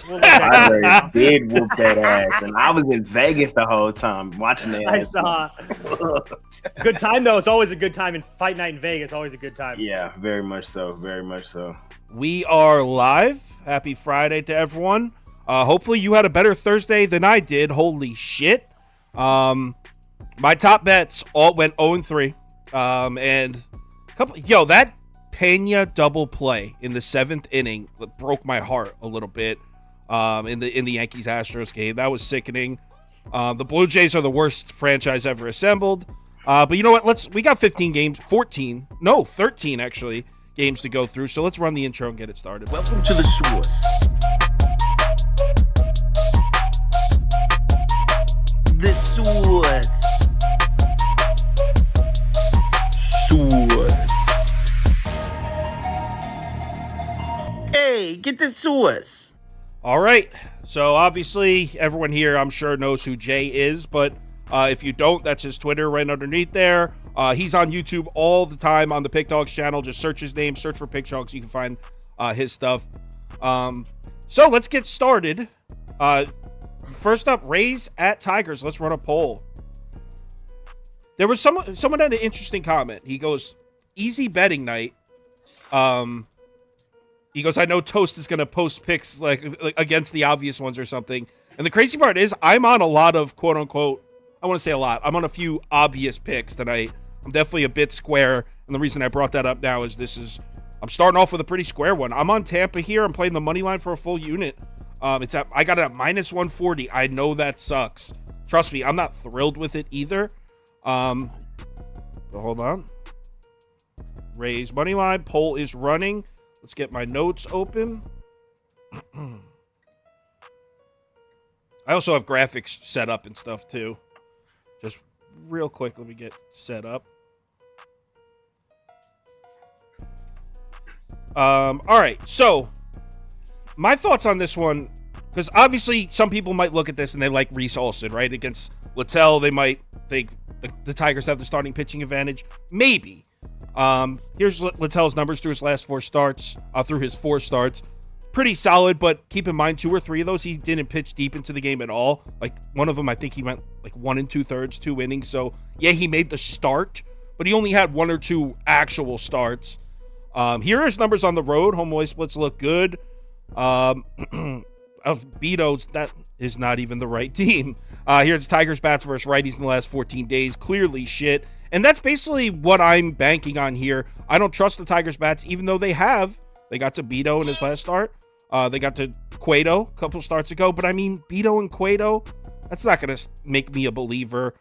We'll let that go. Padres did whoop that ass, and I was in Vegas the whole time watching that. I saw. Good time though. It's always a good time in fight night in Vegas. Always a good time. Yeah, very much so. Very much so. We are live. Happy Friday to everyone. Hopefully you had a better Thursday than I did. Holy shit. My top bets all went 0-3. And that Pena double play in the 7th inning broke my heart a little bit. In the Yankees Astros game. That was sickening. The Blue Jays are the worst franchise ever assembled. But you know what? We got 13 actually games to go through. So let's run the intro and get it started. Welcome to the source. The source. Hey, get the source. All right. So obviously everyone here, I'm sure, knows who Jay is. But if you don't, that's his Twitter right underneath there. He's on YouTube all the time on the Pick Dogs channel. Just search his name, search for Pick Dogs. You can find his stuff. So let's get started. First up, Rays at Tigers. Let's run a poll. There was someone had an interesting comment. He goes, easy betting night. He goes, I know Toast is going to post picks like against the obvious ones or something. And the crazy part is I'm on a lot of quote unquote, I want to say a lot. I'm on a few obvious picks tonight. I'm definitely a bit square. And the reason I brought that up now is I'm starting off with a pretty square one. I'm on Tampa here. I'm playing the money line for a full unit. I got it at minus 140. I know that sucks. Trust me, I'm not thrilled with it either. But hold on. Rays money line. Poll is running. Let's get my notes open. I also have graphics set up and stuff too. Just real quick, let me get set up. All right, so my thoughts on this one, because obviously some people might look at this and they like Reese Olson, right? Against Littell, they might think the Tigers have the starting pitching advantage. Maybe. Here's Littell's numbers through his last 4 starts, through his 4 starts. Pretty solid, but keep in mind 2 or 3 of those he didn't pitch deep into the game at all. Like one of them, I think he went like 1 2/3, 2 innings. So yeah, he made the start, but he only had 1 or 2 actual starts. Here are his numbers on the road. Home away splits look good. Of Beato's, that is not even the right team. Here's Tigers bats versus righties in the last 14 days. Clearly shit. And that's basically what I'm banking on here. I don't trust the Tigers bats, even though they got to Beto in his last start. They got to Cueto a couple starts ago. But I mean, Beto and Cueto, that's not going to make me a believer.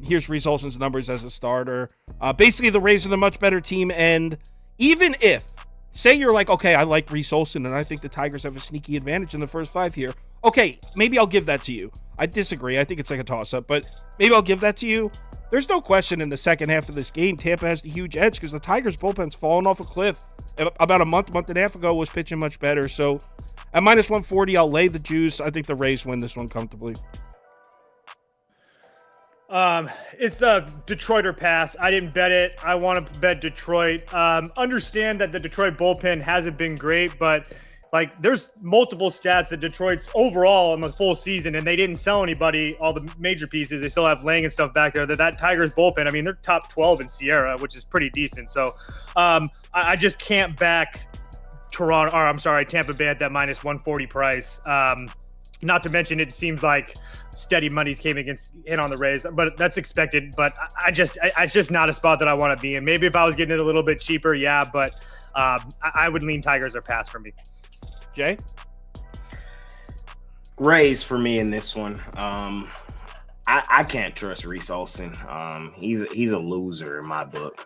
Here's Reese Olson's numbers as a starter. Basically, the Rays are the much better team. And even if, say you're like, okay, I like Reese Olson, and I think the Tigers have a sneaky advantage in the first 5 here. Okay, maybe I'll give that to you. I disagree. I think it's like a toss-up, but maybe I'll give that to you. There's no question in the second half of this game, Tampa has the huge edge because the Tigers' bullpen's fallen off a cliff. About a month and a half ago was pitching much better. So at minus 140, I'll lay the juice. I think the Rays win this one comfortably. It's the Detroiter pass. I didn't bet it. I want to bet Detroit. Understand that the Detroit bullpen hasn't been great, but like there's multiple stats that Detroit's overall in the full season, and they didn't sell anybody, all the major pieces. They still have Lang and stuff back there. That Tigers bullpen, I mean, they're top 12 in Sierra, which is pretty decent. So I just can't back Tampa Bay at that minus 140 price. Not to mention, it seems like steady money's came in on the Rays, but that's expected. But it's just not a spot that I want to be in. Maybe if I was getting it a little bit cheaper, yeah, but I would lean Tigers or pass for me. Jay? Rays for me in this one. I can't trust Reese Olson. He's a loser in my book.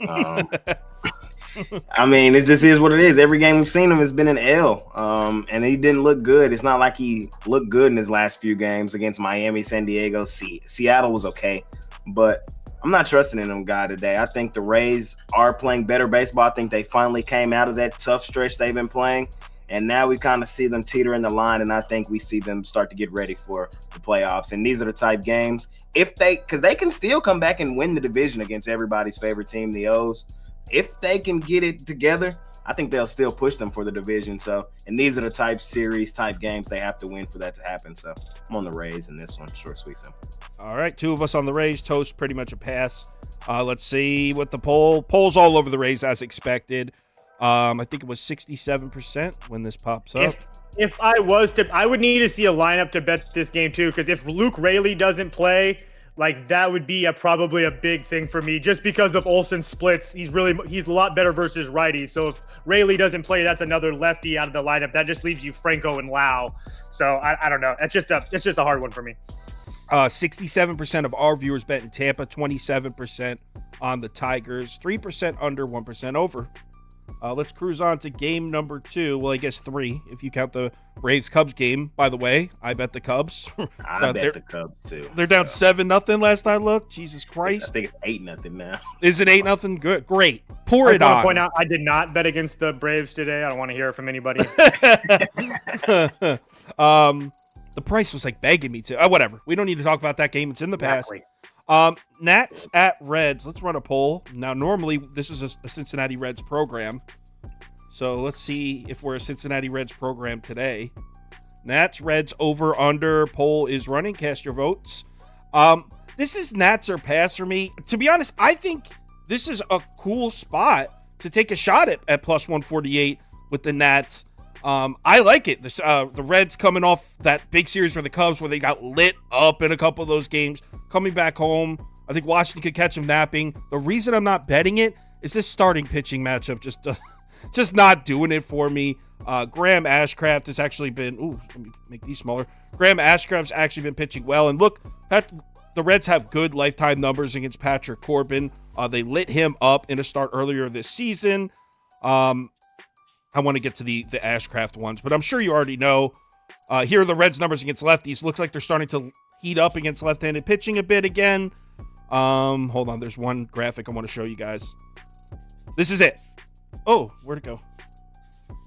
I mean, it just is what it is. Every game we've seen him has been an L, and he didn't look good. It's not like he looked good in his last few games against Miami, San Diego. Seattle was okay, but I'm not trusting in them guy today. I think the Rays are playing better baseball. I think they finally came out of that tough stretch they've been playing, and now we kind of see them teeter in the line, and I think we see them start to get ready for the playoffs. And these are the type games, because they can still come back and win the division against everybody's favorite team, the O's. If they can get it together, I think they'll still push them for the division. So, and these are the type games they have to win for that to happen. So I'm on the Rays in this one. Short, sweet, simple. All right, 2 of us on the Rays. Toast, pretty much a pass. Let's see what the poll's all over the Rays as expected. I think it was 67% when this pops up. If I was to, I would need to see a lineup to bet this game too, because if Luke Raley doesn't play, like that would be probably a big thing for me, just because of Olsen's splits. He's a lot better versus righty. So if Raley doesn't play, that's another lefty out of the lineup. That just leaves you Franco and Lau. So I don't know. It's just a hard one for me. 67% of our viewers bet in Tampa, 27% on the Tigers, 3% under, 1% over. Let's cruise on to game number 2. Well, I guess 3 if you count the Braves-Cubs game. By the way, I bet the Cubs. I bet the Cubs too. They're down 7-0 last I looked. Jesus Christ. I think it's 8-0 now. Is it 8-0? Good. Great. Pour it I want on. to point out, I did not bet against the Braves today. I don't want to hear it from anybody. The price was like begging me to. Whatever. We don't need to talk about that game. It's in the past. Exactly. Nats at Reds. Let's run a poll. Now, normally, this is a Cincinnati Reds program. So let's see if we're a Cincinnati Reds program today. Nats, Reds, over, under. Poll is running. Cast your votes. This is Nats or pass for me. To be honest, I think this is a cool spot to take a shot at plus 148 with the Nats. I like it. The Reds coming off that big series for the Cubs where they got lit up in a couple of those games. Coming back home, I think Washington could catch them napping. The reason I'm not betting it is this starting pitching matchup just not doing it for me. Graham Ashcraft has actually been... Ooh, let me make these smaller. Graham Ashcraft's actually been pitching well. And look, the Reds have good lifetime numbers against Patrick Corbin. They lit him up in a start earlier this season. I want to get to the Ashcraft ones, but I'm sure you already know. Here are the Reds' numbers against lefties. Looks like they're starting to heat up against left-handed pitching a bit again. Hold on. There's one graphic I want to show you guys. This is it. Oh, where'd it go?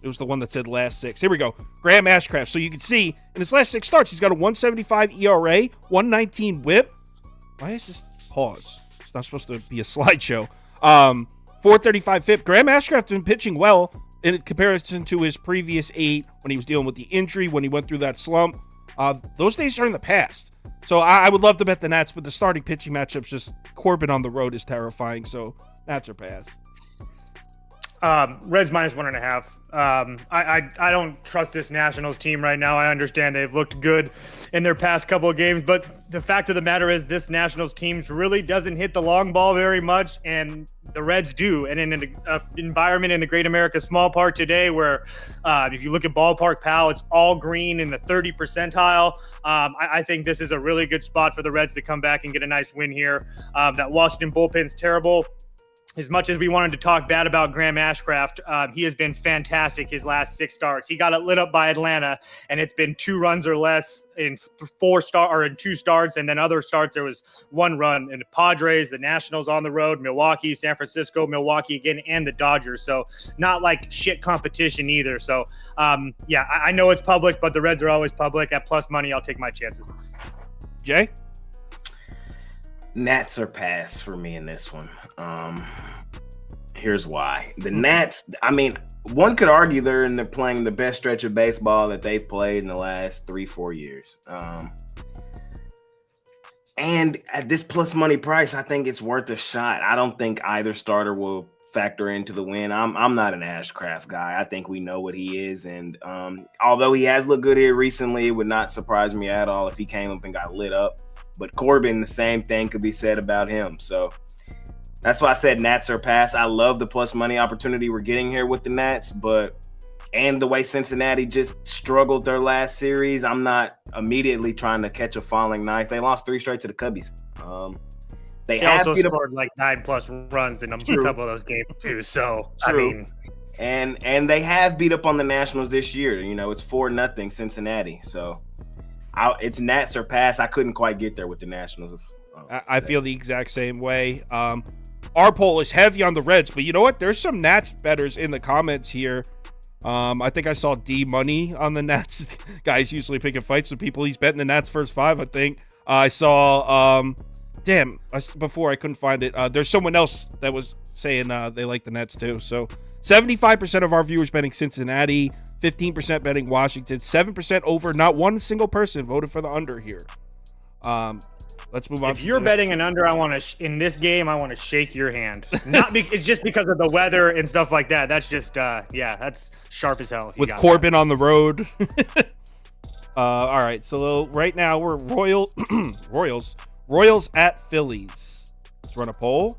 It was the one that said last 6. Here we go. Graham Ashcraft. So you can see in his last 6 starts, he's got a 175 ERA, 119 whip. Why is this pause? It's not supposed to be a slideshow. 435 FIP. Graham Ashcraft has been pitching well in comparison to his previous 8 when he was dealing with the injury, when he went through that slump. Those days are in the past. So I would love to bet the Nats, but the starting pitching matchups, just Corbin on the road is terrifying. So Nats are pass. Reds minus 1.5. I don't trust this Nationals team right now. I understand they've looked good in their past couple of games, but the fact of the matter is this Nationals team really doesn't hit the long ball very much, and the Reds do. And in an environment in the Great America Small Park today where if you look at Ballpark Pal, it's all green in the 30 percentile. I think this is a really good spot for the Reds to come back and get a nice win here. That Washington bullpen's terrible. As much as we wanted to talk bad about Graham Ashcraft, he has been fantastic his last 6 starts. He got it lit up by Atlanta, and it's been 2 runs or less in 2 starts, and then other starts there was 1 run. And the Padres, the Nationals on the road, Milwaukee, San Francisco, Milwaukee again, and the Dodgers. So not like shit competition either. So I know it's public, but the Reds are always public. At plus money, I'll take my chances. Jay? Nats are pass for me in this one. Here's why. The Nats, I mean, one could argue they're playing the best stretch of baseball that they've played in the last 3-4 years. And at this plus money price, I think it's worth a shot. I don't think either starter will factor into the win. I'm not an Ashcraft guy. I think we know what he is. And although he has looked good here recently, it would not surprise me at all if he came up and got lit up. But Corbin, the same thing could be said about him. So that's why I said Nats are pass. I love the plus money opportunity we're getting here with the Nats, and the way Cincinnati just struggled their last series, I'm not immediately trying to catch a falling knife. They lost 3 straight to the Cubbies. They also scored like 9+ runs in a couple of those games too. So True. I mean, and they have beat up on the Nationals this year. You know, it's 4-0 Cincinnati. So it's Nats or pass. I couldn't quite get there with the Nationals. I feel the exact same way. Our poll is heavy on the Reds, but you know what? There's some Nats bettors in the comments here. I think I saw D Money on the Nats. Guys usually picking fights with people. He's betting the Nats first 5, I think. I saw damn, before I couldn't find it. There's someone else that was saying they like the Nets too. So 75% of our viewers betting Cincinnati, 15% betting Washington, 7% over. Not one single person voted for the under here. Let's move on. If you're betting an under, I want to in this game. I want to shake your hand. It's just because of the weather and stuff like that. That's just that's sharp as hell. With Corbin on the road. All right, so right now we're Royals at Phillies. Let's run a poll.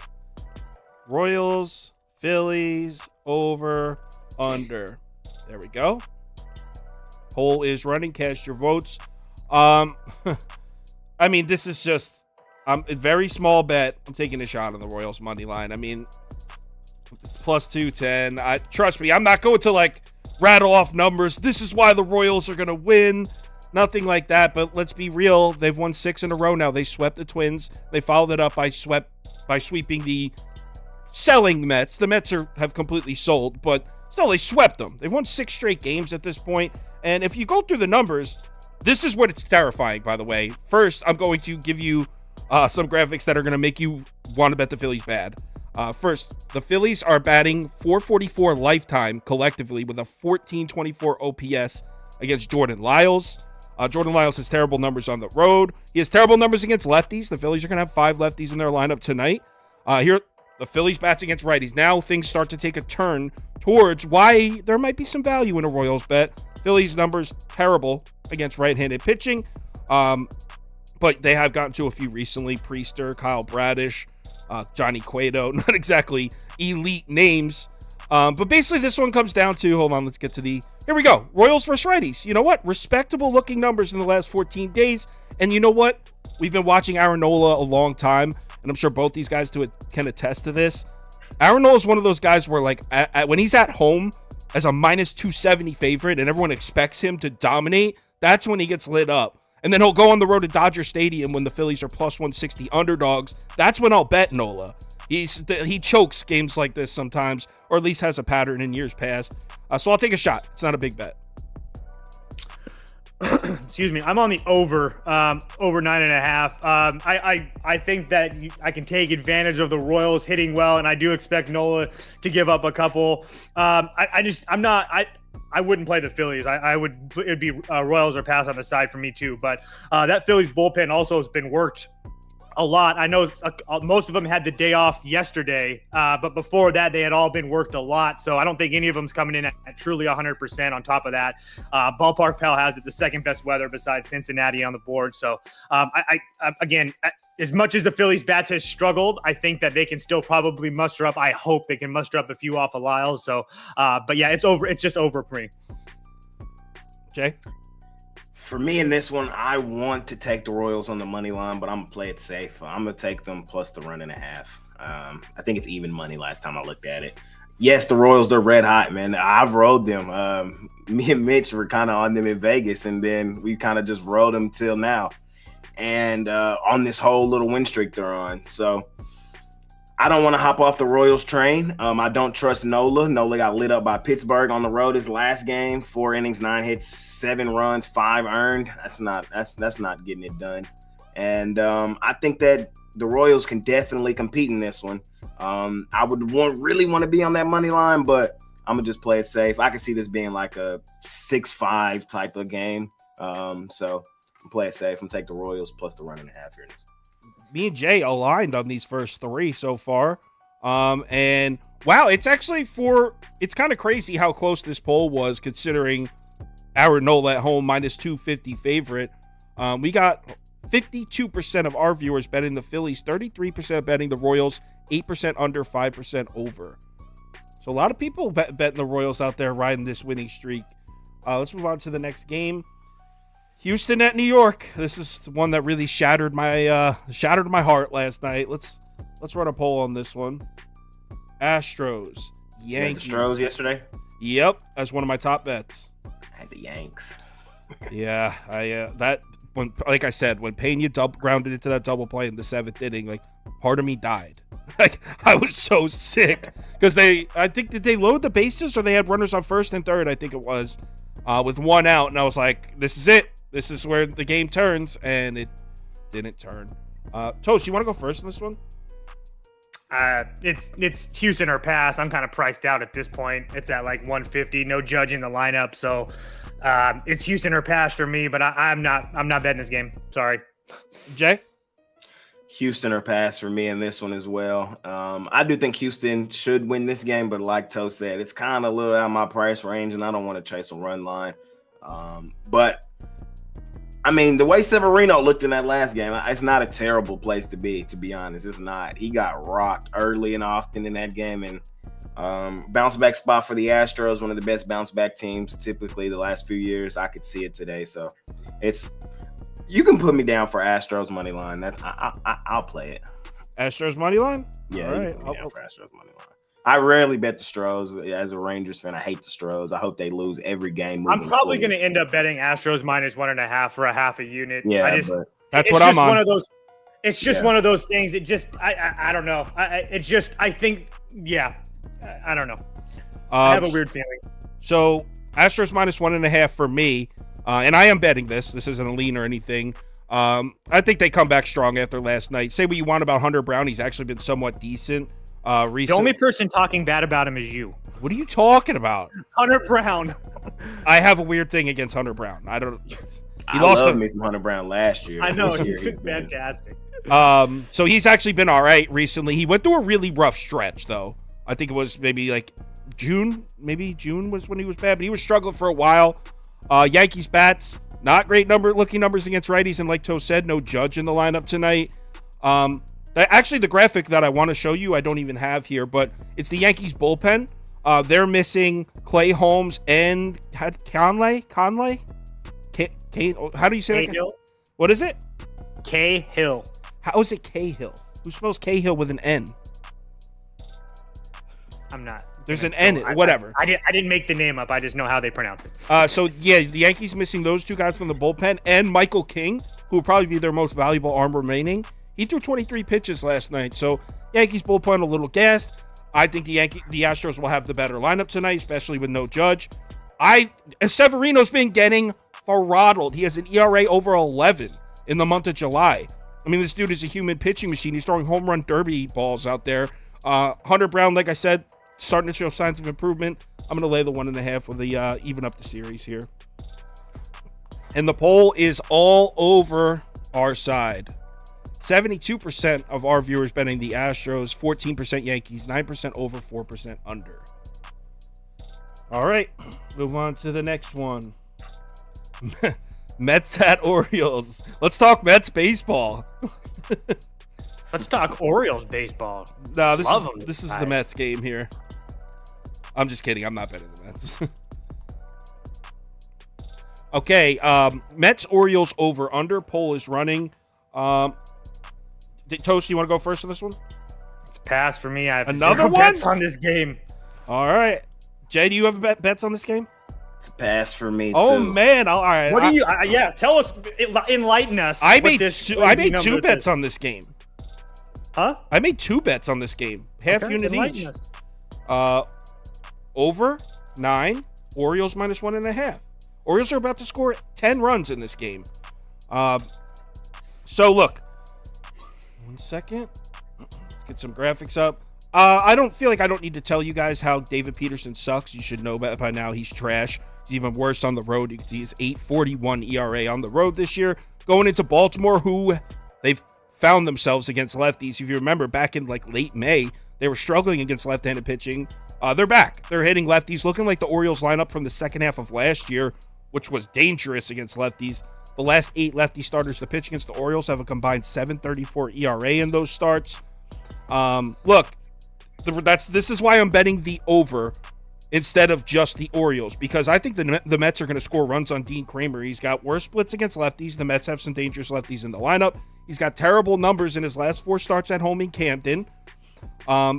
Royals, Phillies, over, under. There we go. Poll is running. Cast your votes. I mean, this is just a very small bet. I'm taking a shot on the Royals money line. I mean, it's plus 210. Trust me, I'm not going to like rattle off numbers. This is why the Royals are going to win. Nothing like that. But let's be real. They've won 6 in a row now. They swept the Twins. They followed it up by sweeping the selling Mets. The Mets have completely sold, but still they swept them. They've won 6 straight games at this point. And if you go through the numbers, this is what it's terrifying, by the way. First, I'm going to give you some graphics that are going to make you want to bet the Phillies bad. First, the Phillies are batting .444 lifetime collectively with a 1424 OPS against Jordan Lyles. Jordan Lyles has terrible numbers on the road. He has terrible numbers against lefties. The Phillies are going to have 5 lefties in their lineup tonight. Here, the Phillies bats against righties. Now things start to take a turn towards why there might be some value in a Royals bet. Phillies numbers terrible against right-handed pitching, but they have gotten to a few recently. Priester, Kyle Bradish, Johnny Cueto, not exactly elite names. But basically this one comes down to, hold on, let's get to here we go. Royals versus righties. You know what? Respectable looking numbers in the last 14 days. And you know what? We've been watching Aaron Nola a long time, and I'm sure both these guys can attest to this. Aaron Nola is one of those guys where like when he's at home as a minus 270 favorite and everyone expects him to dominate, that's when he gets lit up. And then he'll go on the road to Dodger Stadium when the Phillies are plus 160 underdogs. That's when I'll bet Nola. He chokes games like this sometimes, or at least has a pattern in years past. So I'll take a shot. It's not a big bet. Excuse me. I'm on the over 9.5. I think that I can take advantage of the Royals hitting well, and I do expect Nola to give up a couple. I wouldn't play the Phillies. It'd be Royals or pass on the side for me too. But that Phillies bullpen also has been worked a lot. I know most of them had the day off yesterday, but before that, they had all been worked a lot. So I don't think any of them's coming in at truly 100% on top of that. Ballpark Pal has it the second best weather besides Cincinnati on the board. So again, as much as the Phillies bats has struggled, I think that they can still probably muster up. I hope they can muster up a few off of Lyles. So, but yeah, it's over. It's just over for me. Jay? For me in this one, I want to take the Royals on the money line, but I'm going to play it safe. I'm going to take them plus the 1.5. I think it's even money last time I looked at it. Yes, the Royals, they're red hot, man. I've rode them. Me and Mitch were kind of on them in Vegas, and then we kind of just rode them till now. And on this whole little win streak they're on. So I don't want to hop off the Royals train. I don't trust Nola. Nola got lit up by Pittsburgh on the road his last game. 4 innings, 9 hits, 7 runs, 5 earned. That's not getting it done. And I think that the Royals can definitely compete in this one. I would really want to be on that money line, but I'm gonna just play it safe. I can see this being like a 6-5 type of game. So play it safe. I'm taking the Royals plus the 1.5 here. Me and Jay aligned on these first 3 so far. And wow, it's actually it's kind of crazy how close this poll was considering Aaron Nola at home minus 250 favorite. We got 52% of our viewers betting the Phillies, 33% betting the Royals, 8% under, 5% over. So a lot of people betting the Royals out there riding this winning streak. Let's move on to the next game. Houston at New York. This is one that really shattered my heart last night. Let's run a poll on this one. Astros, Yankees. The Astros yesterday? Yep, that's one of my top bets. I had the Yanks. Yeah, like I said, when Pena grounded into that double play in the 7th inning, like part of me died. Like I was so sick because did they load the bases or they had runners on first and third? I think it was with 1 out, and I was like, this is it. This is where the game turns, and it didn't turn. Toast, you want to go first in this one? It's Houston or pass. I'm kind of priced out at this point. It's at like 150. No Judge in the lineup, so it's Houston or pass for me. But I'm not betting this game. Sorry, Jay. Houston or pass for me in this one as well. I do think Houston should win this game, but like Toast said, it's kind of a little out of my price range, and I don't want to chase a run line. But I mean, the way Severino looked in that last game, it's not a terrible place to be honest. It's not. He got rocked early and often in that game, and bounce back spot for the Astros, one of the best bounce back teams typically the last few years. I could see it today, so you can put me down for Astros money line. I'll play it. Astros money line. Yeah, all right. put me down for Astros money line. I rarely bet the Stros. As a Rangers fan, I hate the Stros. I hope they lose every game. I'm probably going to end up betting Astros minus 1.5 for a half a unit. Yeah, but that's what I'm on. One of those. It's just one of those things. It just, I don't know. I think, I don't know. I have a weird feeling. So Astros minus 1.5 for me, and I am betting this. This isn't a lean or anything. I think they come back strong after last night. Say what you want about Hunter Brown. He's actually been somewhat decent. Recently. The only person talking bad about him is you. What are you talking about? Hunter Brown. I have a weird thing against Hunter Brown. I don't. He lost me some Hunter Brown last year. I know he's been fantastic. So he's actually been all right recently. He went through a really rough stretch, though. I think it was maybe like June. Maybe June was when he was bad, but he was struggling for a while. Yankees bats, not great looking numbers against righties, and like Toe said, no Judge in the lineup tonight. Actually, the graphic that I want to show you, I don't even have here, but it's the Yankees bullpen. They're missing Clay Holmes and Conley. How do you say that? Cahill. What is it? Cahill. How is it Cahill? Who spells Cahill with an N? I'm not. There's an N. Whatever. I didn't make the name up. I just know how they pronounce it. So yeah, the Yankees missing those two guys from the bullpen and Michael King, who will probably be their most valuable arm remaining. He threw 23 pitches last night, so Yankees bullpen a little gassed. I think the Astros will have the better lineup tonight, especially with no Judge. Severino's been getting throttled. He has an ERA over 11 in the month of July. I mean, this dude is a human pitching machine. He's throwing home run derby balls out there. Hunter Brown, like I said, starting to show signs of improvement. I'm going to lay the 1.5 with the even up the series here. And the poll is all over our side. 72% of our viewers betting the Astros, 14% Yankees, 9% over, 4% under. All right, move on to the next one. Mets at Orioles. Let's talk Mets baseball. Let's talk Orioles baseball. No, this is the Mets game here. I'm just kidding. I'm not betting the Mets. Okay, Mets Orioles over under. Poll is running. Toast, you want to go first on this one? It's a pass for me. I have another one bets on this game. All right, Jay, do you have bets on this game? It's a pass for me. Oh too. man! All right. What do you? Tell us, enlighten us. I made two bets on this game. Huh? I made 2 bets on this game. Half unit each. Over 9. Orioles minus 1.5. Orioles are about to score 10 runs in this game. So look. 1 second. Let's get some graphics up. I don't feel like I don't need to tell you guys how David Peterson sucks. You should know by now he's trash. He's even worse on the road. You can see his 8.41 ERA on the road this year. Going into Baltimore, who they've found themselves against lefties. If you remember, back in like late May, they were struggling against left-handed pitching. They're back. They're hitting lefties, looking like the Orioles lineup from the second half of last year, which was dangerous against lefties. The last 8 lefty starters to pitch against the Orioles have a combined 7.34 ERA in those starts. Look, this is why I'm betting the over instead of just the Orioles, because I think the Mets are going to score runs on Dean Kramer. He's got worse splits against lefties. The Mets have some dangerous lefties in the lineup. He's got terrible numbers in his last 4 starts at home in Camden.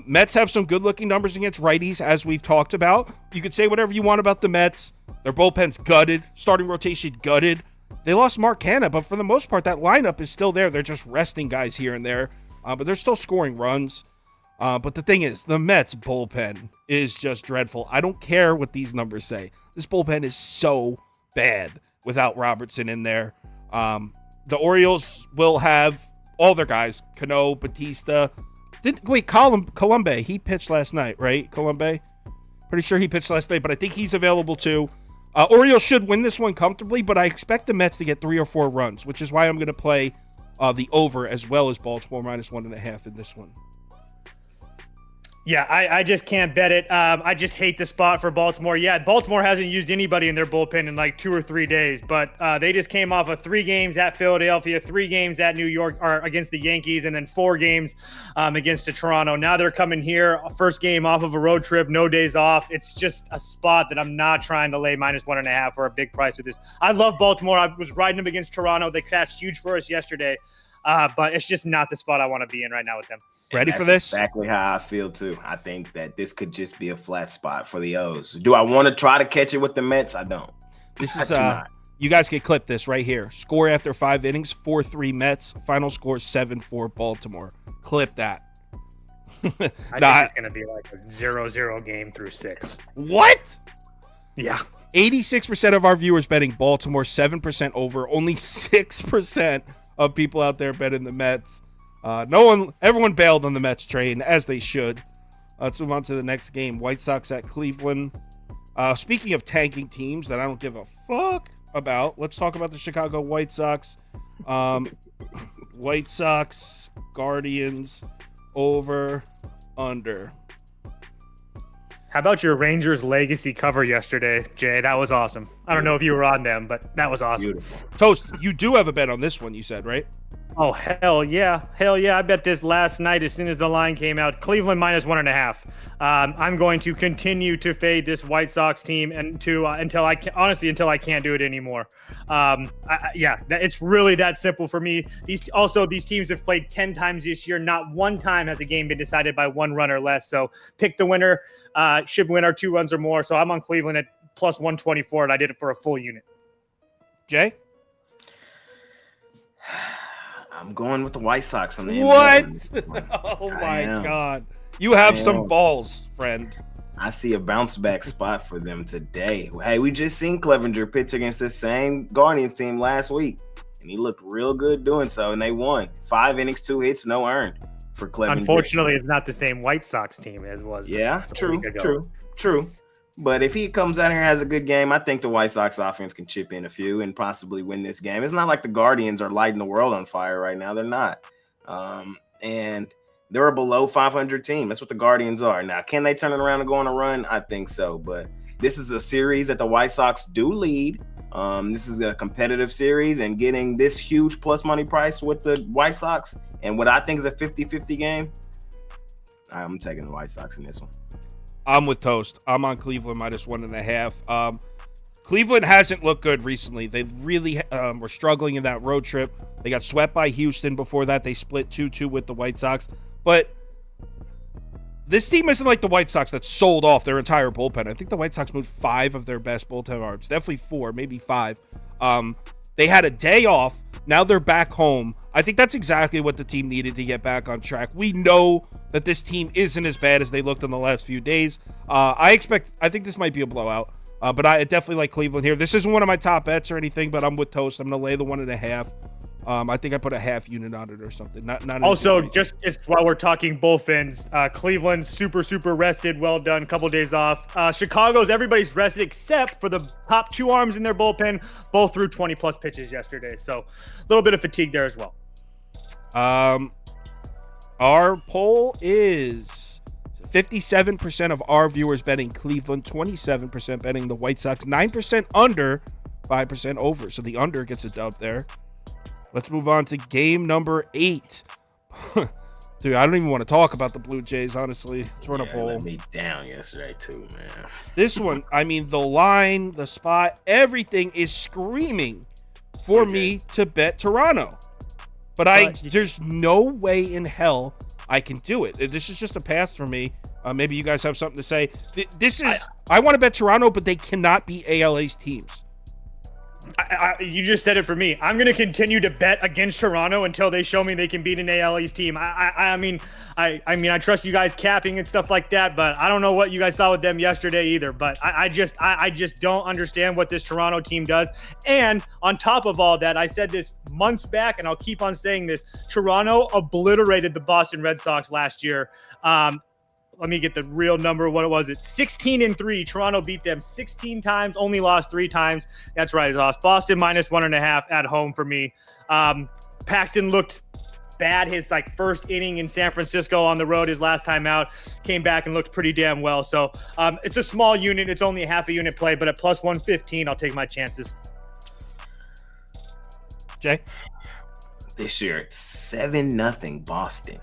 Mets have some good-looking numbers against righties, as we've talked about. You could say whatever you want about the Mets. Their bullpen's gutted. Starting rotation gutted. They lost Mark Canha, but for the most part, that lineup is still there. They're just resting guys here and there, but they're still scoring runs. But the thing is, the Mets bullpen is just dreadful. I don't care what these numbers say. This bullpen is so bad without Robertson in there. The Orioles will have all their guys, Cano, Batista. Colombe, he pitched last night, right? Colombe? Pretty sure he pitched last night, but I think he's available too. Orioles should win this one comfortably, but I expect the Mets to get 3 or 4 runs, which is why I'm going to play the over as well as Baltimore -1.5 in this one. Yeah, I just can't bet it. I just hate the spot for Baltimore. Yeah, Baltimore hasn't used anybody in their bullpen in like 2 or 3 days, but they just came off of 3 games at Philadelphia, 3 games at New York or against the Yankees, and then 4 games against the Toronto. Now they're coming here, first game off of a road trip, no days off. It's just a spot that I'm not trying to lay -1.5 for a big price with this. I love Baltimore. I was riding them against Toronto. They cashed huge for us yesterday. But it's just not the spot I want to be in right now with them. Ready for this? Exactly how I feel too. I think that this could just be a flat spot for the O's. Do I want to try to catch it with the Mets? I don't. This is you guys can clip this right here. Score after 5 innings, 4-3 Mets. Final score 7-4 Baltimore. Clip that. I think it's gonna be like a 0-0 game through 6. What? Yeah. 86% of our viewers betting Baltimore, 7% over. Only 6% of people out there betting the Mets. Everyone bailed on the Mets train, as they should. Let's move on to the next game. White Sox at Cleveland. Speaking of tanking teams that I don't give a fuck about, let's talk about the Chicago White Sox. White Sox, Guardians, over, under. How about your Rangers legacy cover yesterday, Jay? That was awesome. I don't know if you were on them, but that was awesome. Beautiful. Toast, you do have a bet on this one, you said, right? Oh, hell yeah. Hell yeah. I bet this last night as soon as the line came out. Cleveland -1.5. I'm going to continue to fade this White Sox team until I can't do it anymore. It's really that simple for me. These teams have played 10 times this year. Not one time has a game been decided by 1 run or less. So pick the winner. Should win our 2 runs or more. So I'm on Cleveland at +124, and I did it for a full unit. Jay? I'm going with the White Sox on the What? end. Oh my God. You have some balls, friend. I see a bounce back spot for them today. Hey, we just seen Clevenger pitch against the same Guardians team last week, and he looked real good doing so, and they won. 5 innings, 2 hits, no earned for Clevenger. Unfortunately, it's not the same White Sox team as was. Yeah, true. But if he comes out here and has a good game, I think the White Sox offense can chip in a few and possibly win this game. It's not like the Guardians are lighting the world on fire right now. They're not. And they're a below 500 team. That's what the Guardians are. Now, can they turn it around and go on a run? I think so. But this is a series that the White Sox do lead. This is a competitive series, and getting this huge plus money price with the White Sox and what I think is a 50-50 game, I'm taking the White Sox in this one. I'm with Toast. I'm on Cleveland -1.5. Cleveland hasn't looked good recently. They really were struggling in that road trip. They got swept by Houston. Before that, they split 2-2 with the White Sox. But this team isn't like the White Sox that sold off their entire bullpen. I think the White Sox moved 5 of their best bullpen arms. Definitely 4, maybe 5. They had a day off. Now they're back home. I think that's exactly what the team needed to get back on track. We know that this team isn't as bad as they looked in the last few days. I think this might be a blowout, but I definitely like Cleveland here. This isn't one of my top bets or anything, but I'm with Toast. I'm going to lay the 1.5. I think I put a half unit on it or something. Not also, just while we're talking bullpens, Cleveland super rested, well done, couple days off. Chicago's everybody's rested except for the top 2 arms in their bullpen. Both threw 20+ pitches yesterday, so a little bit of fatigue there as well. Our poll is 57% of our viewers betting Cleveland, 27% betting the White Sox, 9% under, 5% over. So the under gets a dub there. Let's move on to game number 8. Dude, I don't even want to talk about the Blue Jays, honestly. Let's run a poll. Let me down yesterday, too, man. This one, I mean, the line, the spot, everything is screaming for me to bet Toronto. But there's no way in hell I can do it. This is just a pass for me. Maybe you guys have something to say. I want to bet Toronto, but they cannot be AL East teams. You just said it for me. I'm going to continue to bet against Toronto until they show me they can beat an AL East team. I mean, I trust you guys capping and stuff like that, but I don't know what you guys saw with them yesterday either. But I just don't understand what this Toronto team does. And on top of all that, I said this months back, and I'll keep on saying this: Toronto obliterated the Boston Red Sox last year. Let me get the real number. What was it? 16-3. Toronto beat them 16 times, only lost 3 times. That's right. It lost Boston -1.5 at home for me. Paxton looked bad his first inning in San Francisco on the road, his last time out. Came back and looked pretty damn well. So it's a small unit. It's only a half a unit play, but at +115, I'll take my chances. Jay? This year, it's 7-0 Boston.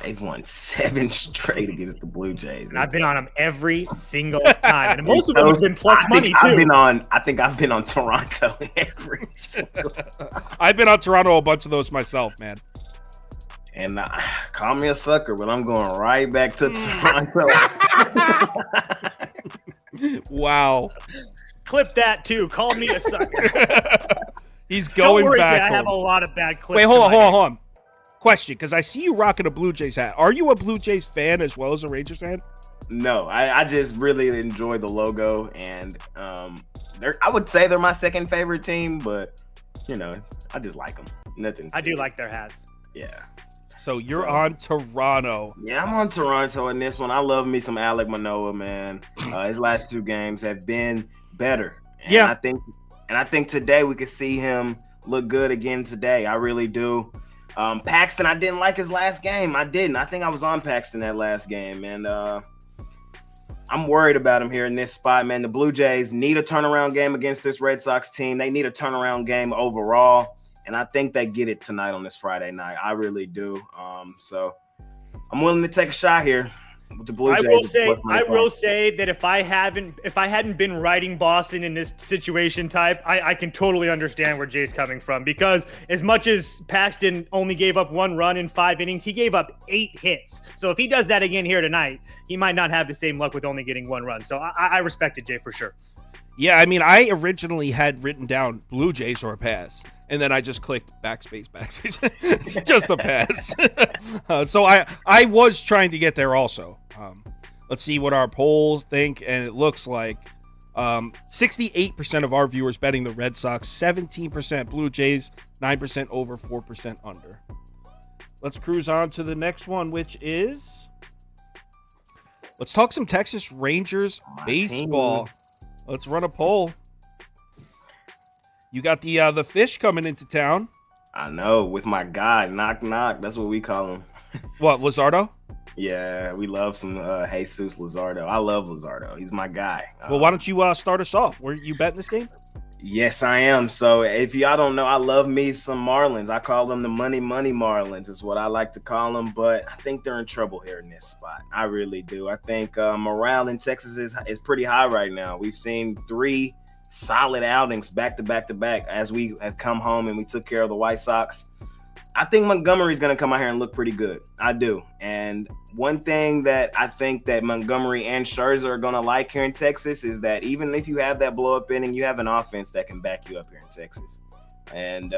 They've won 7 straight against the Blue Jays. And I've been on them every single time. And most of them have been plus money, too. I think I've been on Toronto every single time. I've been on Toronto a bunch of those myself, man. And call me a sucker, but I'm going right back to Toronto. Wow. Clip that, too. Call me a sucker. He's going Don't worry, back. I have a lot of bad clips. Wait, hold on. Question, because I see you rocking a Blue Jays hat. Are you a Blue Jays fan as well as a Rangers fan? No, I just really enjoy the logo, and I would say they're my second favorite team, but I just like them. Nothing. I do like their hats. Yeah. So you're on Toronto. Yeah, I'm on Toronto in this one. I love me some Alek Manoah, man. His last 2 games have been better. And yeah. I think today we could see him look good again today. I really do. Paxton, I didn't like his last game. I didn't. I think I was on Paxton that last game, and I'm worried about him here in this spot, man. The Blue Jays need a turnaround game against this Red Sox team. They need a turnaround game overall, and I think they get it tonight on this Friday night. I really do. So I'm willing to take a shot here with the Blue Jays. I will say that if I hadn't been writing Boston in this situation type, I can totally understand where Jay's coming from, because as much as Paxton only gave up 1 run in 5 innings, he gave up 8 hits. So if he does that again here tonight, he might not have the same luck with only getting 1 run. So I respected Jay for sure. Yeah, I mean, I originally had written down Blue Jays or a pass, and then I just clicked backspace. It's just a pass. So I was trying to get there also. Let's see what our polls think, and it looks like 68% of our viewers betting the Red Sox, 17% Blue Jays, 9% over, 4% under. Let's cruise on to the next one, which is... Let's talk some Texas Rangers baseball. Let's run a poll. You got the fish coming into town. I know, with my guy, knock knock. That's what we call him. What, Luzardo? Yeah, we love some Jesus Luzardo. I love Luzardo. He's my guy. Well, why don't you start us off? Were you betting this game? Yes, I am. So if y'all don't know, I love me some Marlins. I call them the money Marlins is what I like to call them. But I think they're in trouble here in this spot. I really do. I think morale in Texas is pretty high right now. We've seen 3 solid outings back to back as we have come home and we took care of the White Sox. I think Montgomery's going to come out here and look pretty good. I do. And one thing that I think that Montgomery and Scherzer are going to like here in Texas is that even if you have that blow-up inning, you have an offense that can back you up here in Texas. And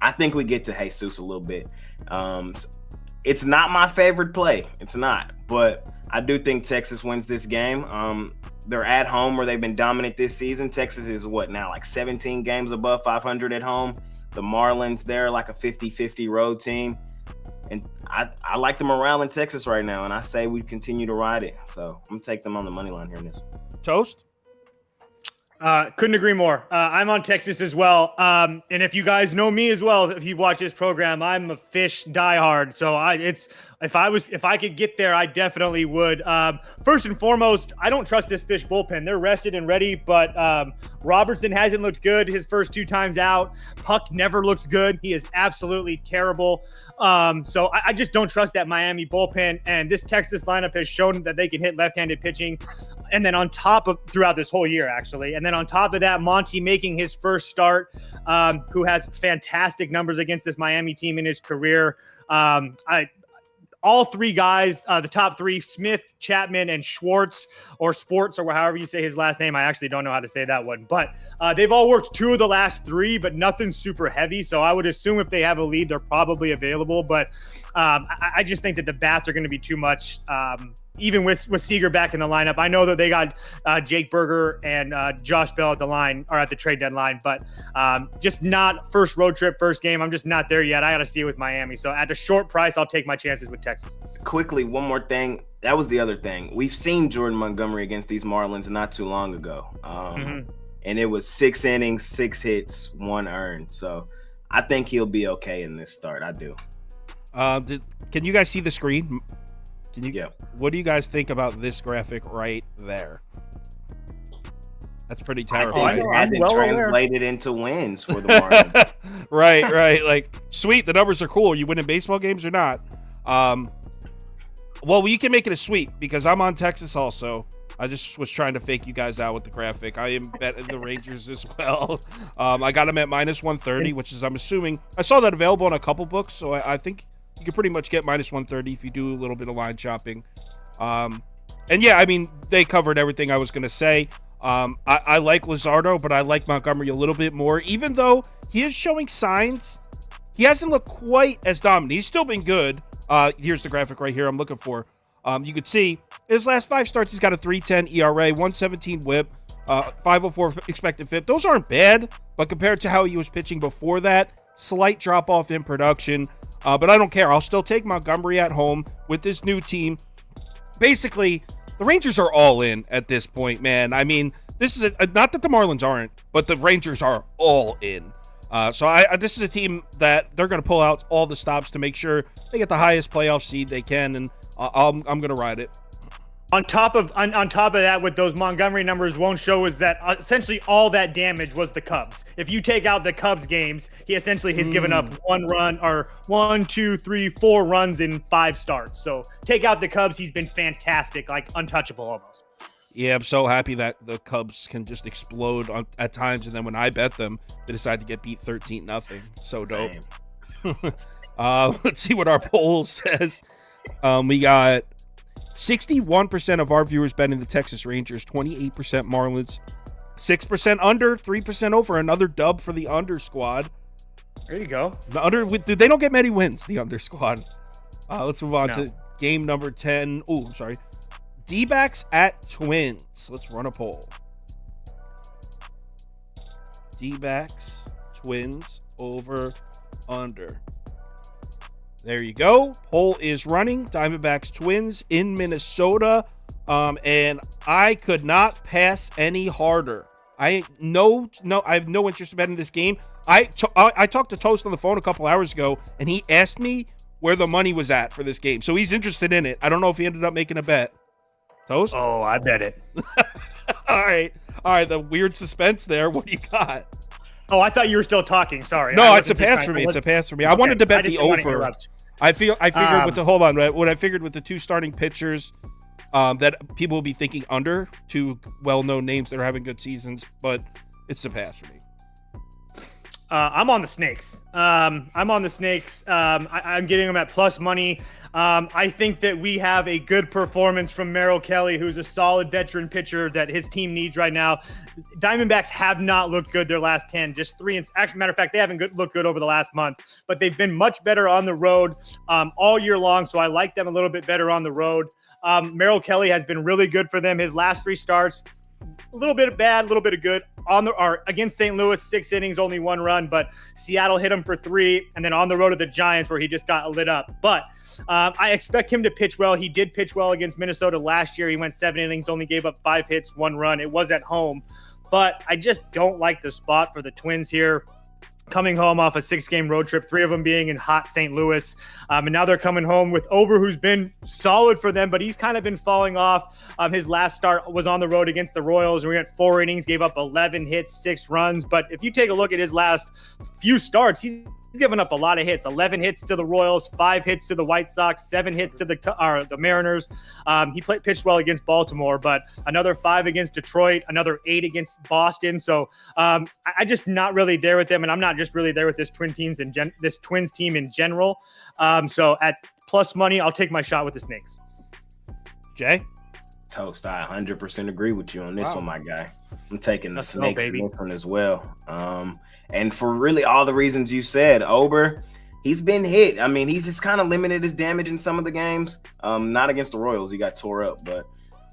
I think we get to Jesus a little bit. It's not my favorite play. It's not. But I do think Texas wins this game. They're at home where they've been dominant this season. Texas is like 17 games above 500 at home. The Marlins, they're like a 50-50 road team. And I like the morale in Texas right now, and I say we continue to ride it. So I'm going to take them on the money line here in this one. Toast? Couldn't agree more. I'm on Texas as well. And if you guys know me as well, if you watch this program, I'm a fish diehard. So if I could get there, I definitely would. First and foremost, I don't trust this fish bullpen. They're rested and ready, but Robertson hasn't looked good his first 2 times out. Puck never looks good. He is absolutely terrible. So I just don't trust that Miami bullpen, and this Texas lineup has shown that they can hit left-handed pitching. And then on top of throughout this whole year, actually. And then on top of that, Monty making his first start, who has fantastic numbers against this Miami team in his career. all three guys, the top three, Smith, Chapman, and Schwartz, or Sports, or however you say his last name. I actually don't know how to say that one. But they've all worked 2 of the last 3, but nothing super heavy. So I would assume if they have a lead, they're probably available. But I just think that the bats are going to be too much, even with Seager back in the lineup. I know that they got Jake Berger and Josh Bell at the line, or at the trade deadline, but just not first road trip, first game. I'm just not there yet. I got to see it with Miami. So at a short price, I'll take my chances with Texas. Quickly, one more thing. That was the other thing. We've seen Jordan Montgomery against these Marlins not too long ago. And it was 6 innings, 6 hits, 1 earned. So I think he'll be okay in this start. I do. Can you guys see the screen? Yeah. What do you guys think about this graphic right there? That's pretty terrifying. It hasn't translated into wins for the Marlins. Right. Like, sweet, the numbers are cool. Are you winning baseball games or not? Well, you can make it a sweep because I'm on Texas also. I just was trying to fake you guys out with the graphic. I am betting the Rangers as well. I got them at -130, which is, I'm assuming, I saw that available in a couple books, so I think you can pretty much get -130 if you do a little bit of line shopping. And yeah, I mean, they covered everything I was going to say. I like Luzardo, but I like Montgomery a little bit more, even though he is showing signs. He hasn't looked quite as dominant. He's still been good. Here's the graphic right here I'm looking for. You could see his last 5 starts, he's got a 3.10 ERA, 117 whip, 504 expected FIP. Those aren't bad, but compared to how he was pitching before that, slight drop off in production. But I don't care. I'll still take Montgomery at home with this new team. Basically, the Rangers are all in at this point, man. I mean, this is not that the Marlins aren't, but the Rangers are all in. So this is a team that they're going to pull out all the stops to make sure they get the highest playoff seed they can, and I'm going to ride it. On top of that, what those Montgomery numbers won't show is that essentially all that damage was the Cubs. If you take out the Cubs games, he essentially has given up 1 run, or 1, 2, 3, 4 runs in 5 starts. So take out the Cubs, he's been fantastic, like untouchable almost. Yeah, I'm so happy that the Cubs can just explode at times, and then when I bet them, they decide to get beat 13-0. So dope. Let's see what our poll says. We got 61% of our viewers betting the Texas Rangers, 28% Marlins, 6% under, 3% over. Another dub for the under squad. There you go. The under, dude, they don't get many wins, the under squad. Let's move on to game number 10. Oh, I'm sorry. D-backs at Twins. Let's run a poll. D-backs, Twins, over, under. There you go. Poll is running. Diamondbacks, Twins in Minnesota. And I could not pass any harder. I have no interest in betting this game. I talked to Toast on the phone a couple hours ago, and he asked me where the money was at for this game. So he's interested in it. I don't know if he ended up making a bet. Toast? Oh, I bet it. All right. The weird suspense there. What do you got? Oh, I thought you were still talking. Sorry. No, it's a pass for me. It's a pass for me. I wanted to bet the over. I figured with the hold on. What I figured with the 2 starting pitchers, that people will be thinking under, 2 well-known names that are having good seasons, but it's a pass for me. I'm on the Snakes. I'm getting them at plus money. I think that we have a good performance from Merrill Kelly, who's a solid veteran pitcher that his team needs right now. Diamondbacks have not looked good their last 10, just 3. Actually, matter of fact, they haven't looked good over the last month, but they've been much better on the road all year long. So I like them a little bit better on the road. Merrill Kelly has been really good for them. His last 3 starts, a little bit of bad, a little bit of good. Against St. Louis, 6 innings, only 1 run, but Seattle hit him for 3, and then on the road to the Giants where he just got lit up. But I expect him to pitch well. He did pitch well against Minnesota last year. He went 7 innings, only gave up 5 hits, 1 run. It was at home, but I just don't like the spot for the Twins here. Coming home off a 6-game road trip, 3 of them being in hot St. Louis. And now they're coming home with Ober, who's been solid for them, but he's kind of been falling off. His last start was on the road against the Royals, and we went 4 innings, gave up 11 hits, 6 runs. But if you take a look at his last few starts, he's given up a lot of hits. 11 hits to the Royals, 5 hits to the White Sox, 7 hits to the Mariners. He pitched well against Baltimore, but another 5 against Detroit, another 8 against Boston. So I just not really there with them, and I'm not just really there with this Twins team in general. So at plus money. I'll take my shot with the Snakes. Jay? Toast, I 100% agree with you on this one, my guy. I'm taking the Let's go, Snakes in baby. this one as well. And for really all the reasons you said, Ober, he's been hit. I mean, he's just kind of limited his damage in some of the games. Not against the Royals, he got tore up, but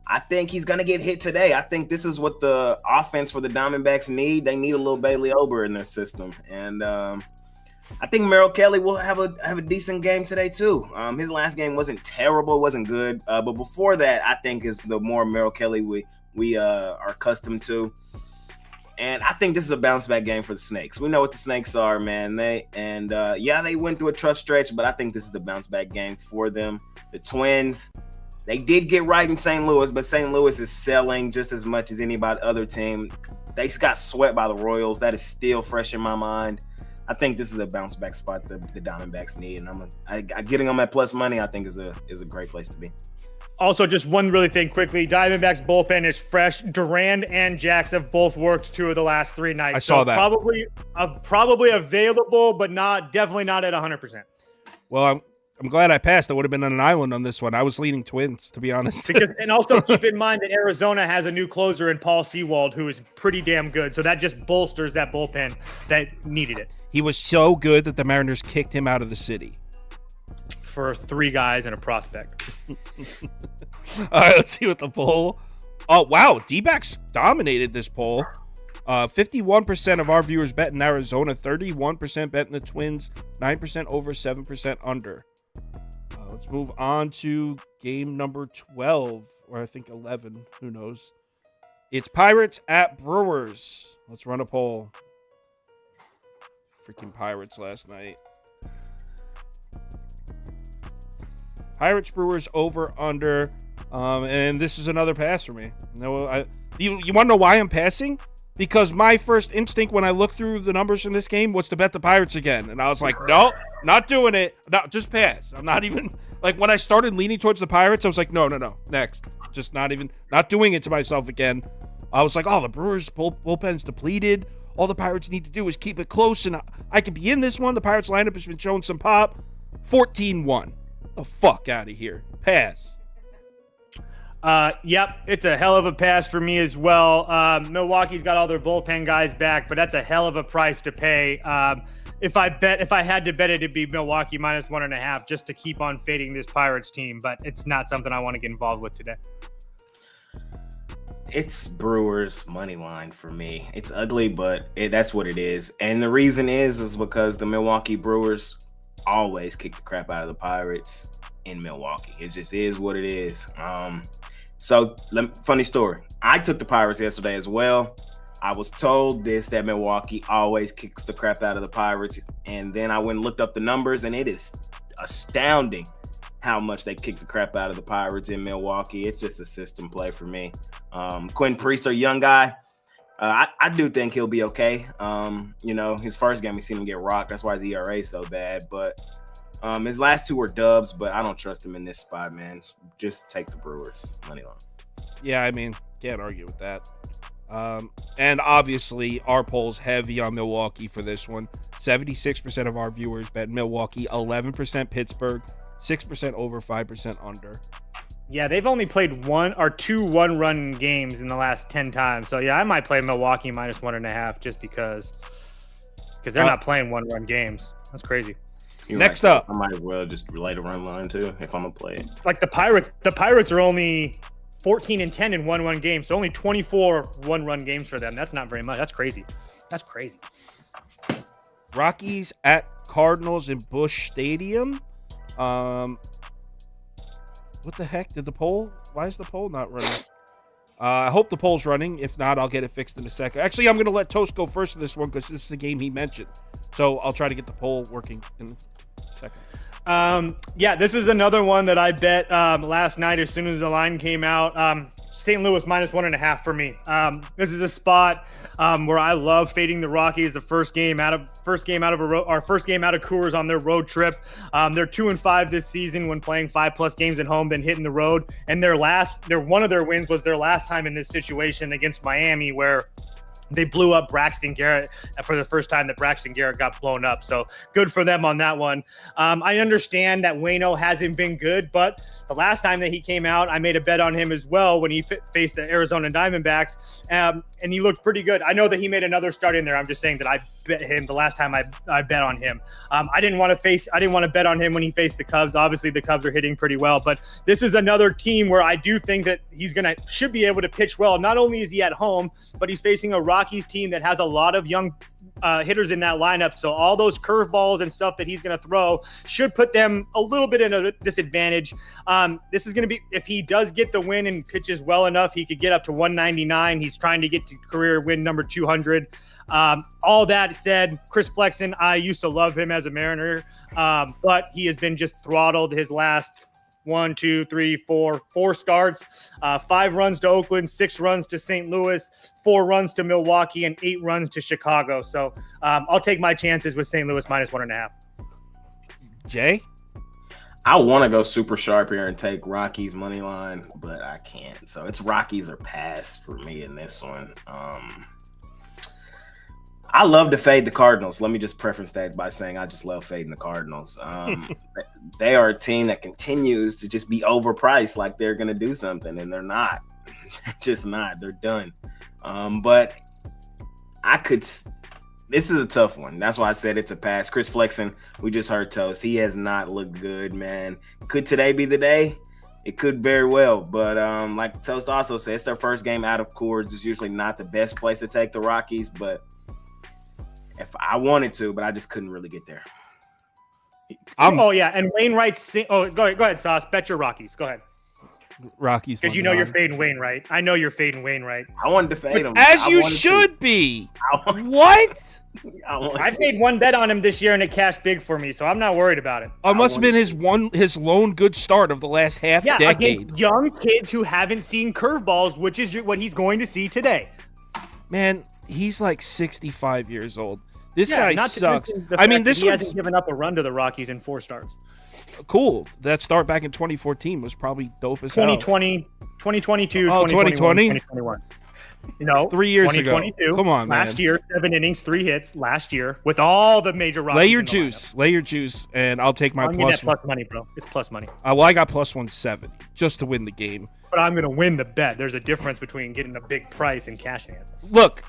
I think he's going to get hit today. I think this is what the offense for the Diamondbacks need. They need a little Bailey Ober in their system. And I think Merrill Kelly will have a decent game today too. His last game wasn't terrible, it wasn't good, but before that, I think is the more Merrill Kelly we are accustomed to. And I think this is a bounce back game for the Snakes. We know what the Snakes are, man. They went through a tough stretch, but I think this is the bounce back game for them. The Twins, they did get right in St. Louis, but St. Louis is selling just as much as anybody other team. They got swept by the Royals. That is still fresh in my mind. I think this is a bounce back spot the Diamondbacks need, and getting them at plus money, I think is a great place to be. Also, just one really thing quickly. Diamondbacks bullpen is fresh. Durand and Jax have both worked 2 of the last 3 nights. I saw that. Probably available, but definitely not at 100%. Well, I'm glad I passed. I would have been on an island on this one. I was leaning Twins, to be honest. And also keep in mind that Arizona has a new closer in Paul Sewald, who is pretty damn good. So that just bolsters that bullpen that needed it. He was so good that the Mariners kicked him out of the city. For 3 guys and a prospect. All right, let's see what the poll. Oh, wow. D-backs dominated this poll. 51% of our viewers bet in Arizona, 31% bet in the Twins, 9% over, 7% under. Let's move on to game number 12, or I think 11. Who knows? It's Pirates at Brewers. Let's run a poll. Freaking Pirates last night. Pirates Brewers over under, and this is another pass for me. No, you want to know why I'm passing? Because my first instinct when I looked through the numbers in this game was to bet the Pirates again, and I was like, no, not doing it. No, just pass. I'm not even like when I started leaning towards the Pirates, I was like, no, next. Just not doing it to myself again. I was like, oh, the Brewers bullpen's depleted. All the Pirates need to do is keep it close, and I could be in this one. The Pirates lineup has been showing some pop. 14-1. The fuck out of here. Pass. Yep, it's a hell of a pass for me as well. Milwaukee's got all their bullpen guys back, but that's a hell of a price to pay. If I had to bet it, it'd be Milwaukee minus 1.5 just to keep on fading this Pirates team, but it's not something I want to get involved with today. It's Brewers money line for me. It's ugly, but that's what it is. And the reason is because the Milwaukee Brewers always kick the crap out of the Pirates in Milwaukee. It just is what it is. Funny story. I took the Pirates yesterday as well. I was told that Milwaukee always kicks the crap out of the Pirates. And then I went and looked up the numbers, and it is astounding how much they kick the crap out of the Pirates in Milwaukee. It's just a system play for me. Quinn Priest, a young guy. I do think he'll be okay. His first game, we seen him get rocked. That's why his ERA is so bad. But his last 2 were dubs, but I don't trust him in this spot, man. Just take the Brewers money line. Yeah, I mean, can't argue with that. And obviously, our poll's heavy on Milwaukee for this one. 76% of our viewers bet Milwaukee, 11% Pittsburgh, 6% over, 5% under. Yeah, they've only played 1 or 2 one-run games in the last 10 times. So, yeah, I might play Milwaukee minus 1.5 just because they're not playing one-run games. That's crazy. Next up. I might as well just relay the run line, too, if I'm going to play it. Like the Pirates are only 14-10 in one-run games. So only 24 one-run games for them. That's not very much. That's crazy. Rockies at Cardinals in Busch Stadium. What the heck? Why is the poll not running? I hope the poll's running. If not, I'll get it fixed in a second. Actually, I'm going to let Toast go first in this one because this is a game he mentioned. So I'll try to get the poll working in a second. This is another one that I bet last night as soon as the line came out. St. Louis minus 1.5 for me. This is a spot where I love fading the Rockies. The first game out of Coors on their road trip. They're 2-5 this season when playing 5+ games at home, then hitting the road. And one of their wins was their last time in this situation against Miami, where they blew up Braxton Garrett for the first time that Braxton Garrett got blown up. So good for them on that one. I understand that Waino hasn't been good, but the last time that he came out, I made a bet on him as well when he faced the Arizona Diamondbacks, and he looked pretty good. I know that he made another start in there. I'm just saying that I bet him the last time I bet on him. I didn't want to bet on him when he faced the Cubs. Obviously, the Cubs are hitting pretty well, but this is another team where I do think that should be able to pitch well. Not only is he at home, but he's facing a Rockies team that has a lot of young hitters in that lineup. So all those curveballs and stuff that he's going to throw should put them a little bit in a disadvantage. This is going to be, if he does get the win and pitches well enough, he could get up to 199. He's trying to get to career win number 200. All that said, Chris Flexen, I used to love him as a Mariner, but he has been just throttled his last 4 starts, 5 runs to Oakland, 6 runs to St. Louis, 4 runs to Milwaukee, and 8 runs to Chicago. So I'll take my chances with St. Louis minus 1.5. Jay? I want to go super sharp here and take Rockies money line, but I can't. So it's Rockies or pass for me in this one. I love to fade the Cardinals. Let me just preference that by saying I just love fading the Cardinals. They are a team that continues to just be overpriced like they're going to do something, and they're not. They're just not. They're done. But I could – this is a tough one. That's why I said it's a pass. Chris Flexen, we just heard Toast. He has not looked good, man. Could today be the day? It could very well. But like Toast also said, it's their first game out of Coors. It's usually not the best place to take the Rockies, but – if I wanted to, but I just couldn't really get there. And Wainwright's. Go ahead, Sauce. Bet your Rockies. Go ahead. Rockies. Because you know you're fading Wainwright. I know you're fading Wainwright. I wanted to fade him. As you should be. What? I made one bet on him this year, and it cashed big for me, so I'm not worried about it. It must have been his lone good start of the last half decade. Against young kids who haven't seen curveballs, which is what he's going to see today. Man, he's like 65 years old. This guy sucks. He hasn't given up a run to the Rockies in 4 starts. Cool. That start back in 2014 was probably dope as hell. 2022, 2020? 2021. No, 3 years ago. Come on, man. Last year, 7 innings, 3 hits. Last year, with all the major Rockies. Lay your juice, and I'll take my plus. Plus money, bro. It's plus money. I got plus 170 just to win the game. But I'm gonna win the bet. There's a difference between getting a big price and cashing it. Look,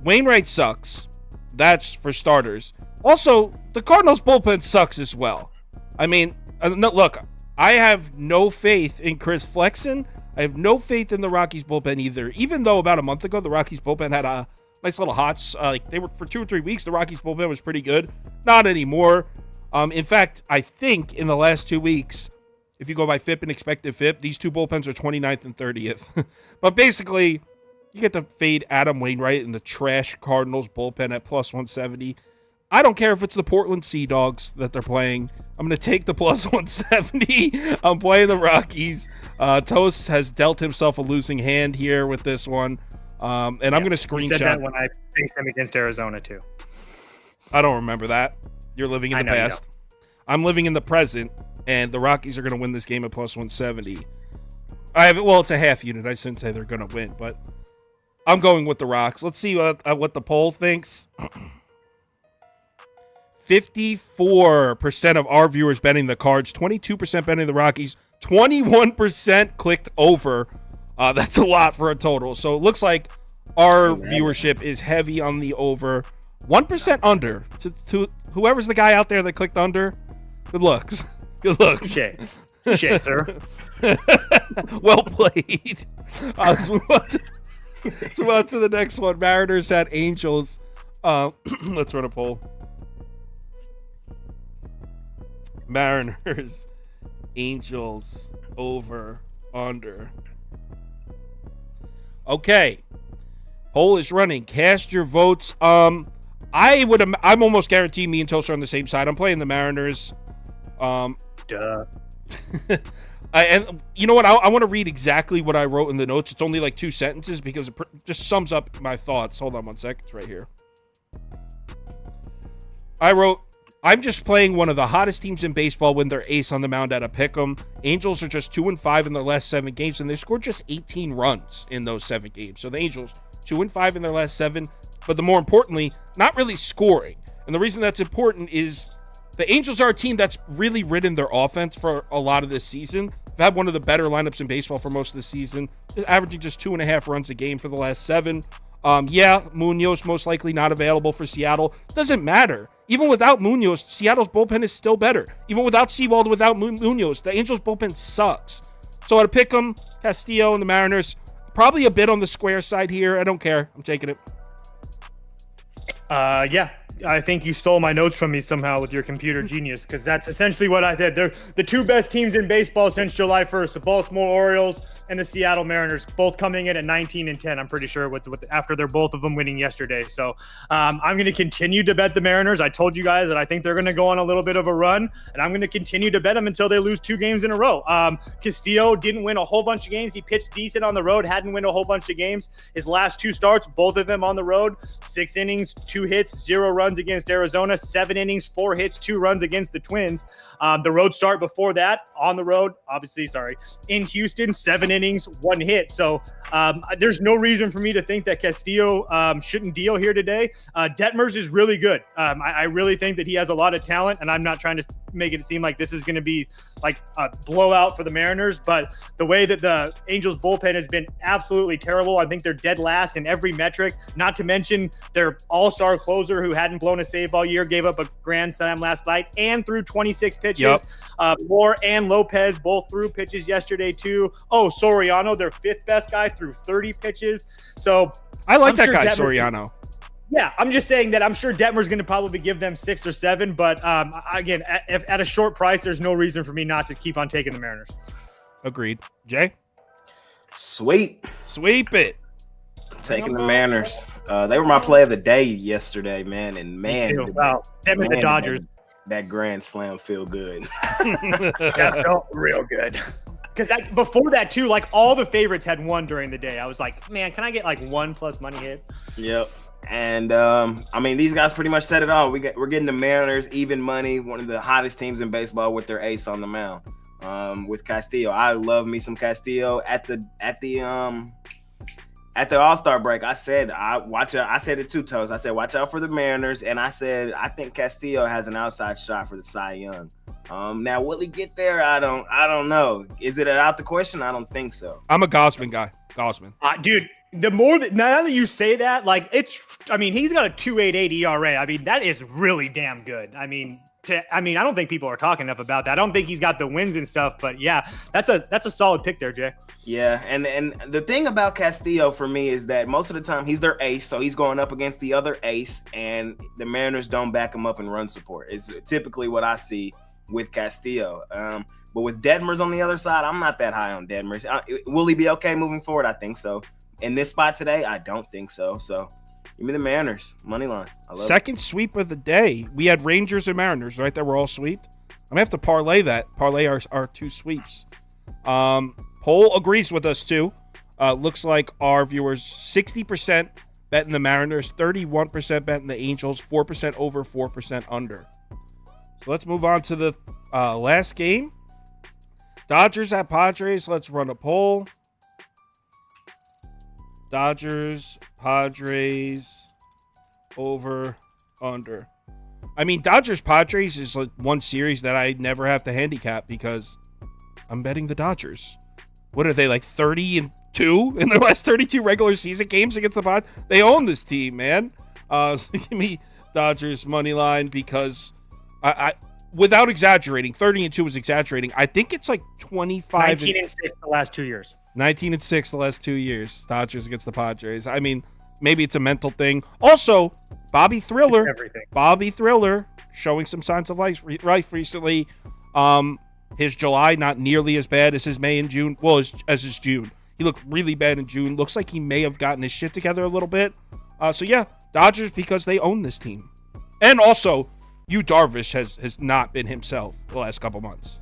Wainwright sucks. That's for starters. Also, the Cardinals bullpen sucks as well. I mean, look, I have no faith in Chris Flexen. I have no faith in the Rockies bullpen either. Even though about a month ago, the Rockies bullpen had a nice little hots. They were for 2 or 3 weeks. The Rockies bullpen was pretty good. Not anymore. In fact, I think in the last 2 weeks, if you go by FIP and expected FIP, these 2 bullpens are 29th and 30th. But basically, you get to fade Adam Wainwright in the trash Cardinals bullpen at plus 170. I don't care if it's the Portland Sea Dogs that they're playing. I'm going to take the plus 170. I'm playing the Rockies. Toast has dealt himself a losing hand here with this one. I'm going to screenshot. You said that when I faced him against Arizona, too. I don't remember that. You're living in the past. I'm living in the present, and the Rockies are going to win this game at plus 170. It's a half unit. I shouldn't say they're going to win, but I'm going with the Rocks. Let's see what the poll thinks. 54% of our viewers betting the Cards, 22% betting the Rockies, 21% clicked over. That's a lot for a total. So it looks like our viewership is heavy on the over. 1% under. To whoever's the guy out there that clicked under, good looks. Good looks. Okay, sir. Well played. Let's move on to the next one. Mariners at Angels. Let's run a poll. Mariners, Angels, over, under. Okay. Poll is running. Cast your votes. I'm almost guaranteed me and Toast are on the same side. I'm playing the Mariners. Duh. And you know what? I want to read exactly what I wrote in the notes. It's only like 2 sentences because it just sums up my thoughts. Hold on 1 sec. It's right here. I wrote, I'm just playing one of the hottest teams in baseball when they're ace on the mound at a pick'em. Angels are just 2-5 in their last 7 games, and they scored just 18 runs in those 7 games. So the Angels, 2-5 in their last 7, but the more importantly, not really scoring. And the reason that's important is the Angels are a team that's really ridden their offense for a lot of this season. They've had one of the better lineups in baseball for most of the season, averaging just 2.5 runs a game for the last 7. Munoz most likely not available for Seattle. Doesn't matter. Even without Munoz, Seattle's bullpen is still better. Even without Seawald, without Munoz, the Angels' bullpen sucks. So I'd pick them, Castillo and the Mariners. Probably a bit on the square side here. I don't care. I'm taking it. Yeah. I think you stole my notes from me somehow with your computer genius, because that's essentially what I did. They're the 2 best teams in baseball since July 1st, the Baltimore Orioles and the Seattle Mariners, both coming in at 19-10. I'm pretty sure after they're both of them winning yesterday. So I'm going to continue to bet the Mariners. I told you guys that I think they're going to go on a little bit of a run, and I'm going to continue to bet them until they lose 2 games in a row. Castillo didn't win a whole bunch of games. He pitched decent on the road, hadn't win a whole bunch of games. His last 2 starts, both of them on the road, 6 innings, 2 hits, 0 runs against Arizona, 7 innings, 4 hits, 2 runs against the Twins. The road start before that, on the road, in Houston, 7 innings, 1 hit. So there's no reason for me to think that Castillo shouldn't deal here today. Detmers is really good. I really think that he has a lot of talent, and I'm not trying to make it seem like this is going to be like a blowout for the Mariners, but the way that the Angels bullpen has been absolutely terrible. I think they're dead last in every metric, not to mention their all-star closer who hadn't blown a save all year, gave up a grand slam last night and threw 26 pitches. Yep. Moore and Lopez both threw pitches yesterday too. Oh, Soriano, their 5th best guy, threw 30 pitches. So I like that guy, Soriano. Yeah, I'm just saying that I'm sure Detmer's going to probably give them 6 or 7, but again, at a short price, there's no reason for me not to keep on taking the Mariners. Agreed. Jay? Sweep it. Taking the Mariners. They were my play of the day yesterday, man. And man, wow, them and the Dodgers. That grand slam feel good. That felt real good. Because before that too, like all the favorites had won during the day. I was like, man, can I get like 1+ money hit? Yep. And I mean, these guys pretty much said it all. We're getting the Mariners even money, one of the hottest teams in baseball with their ace on the mound. With Castillo, I love me some Castillo. At the All-Star break, I said I said it 2 toes. I said watch out for the Mariners, and I said I think Castillo has an outside shot for the Cy Young. Now will he get there? I don't know. Is it out the question? I don't think so. I'm a Gausman guy. Dude, now that you say that, like he's got a 2.88 ERA. I mean, that is really damn good. I don't think people are talking enough about that. I don't think he's got the wins and stuff, but yeah, that's a solid pick there, Jay. Yeah, and the thing about Castillo for me is that most of the time he's their ace, so he's going up against the other ace, and the Mariners don't back him up in run support. It's typically what I see with Castillo. But with Detmers on the other side, I'm not that high on Detmers. Will he be okay moving forward? I think so. In this spot today, I don't think so. So give me the Mariners money line. I love Second sweep of the day. We had Rangers and Mariners, right? That were all sweeped. I'm gonna have to parlay that. Parlay our 2 sweeps. Poll agrees with us too. Looks like our viewers 60% betting the Mariners, 31% betting the Angels, 4% over, 4% under. So let's move on to the last game. Dodgers at Padres. Let's run a poll. Dodgers, Padres, over, under. I mean, Dodgers, Padres is like one series that I never have to handicap because I'm betting the Dodgers. What are they, like 30-2 in their last 32 regular season games against the Padres? They own this team, man. Give me Dodgers money line because I without exaggerating, 30-2 was exaggerating. I think it's like 25 19-6 the last 2 years. 19-6 the last 2 years. Dodgers against the Padres. I mean, maybe it's a mental thing. Also, Bobby Thriller showing some signs of life recently. His July not nearly as bad as his May and June. Well, as his June. He looked really bad in June. Looks like he may have gotten his shit together a little bit. So yeah, Dodgers because they own this team. And also, Yu Darvish has not been himself the last couple months.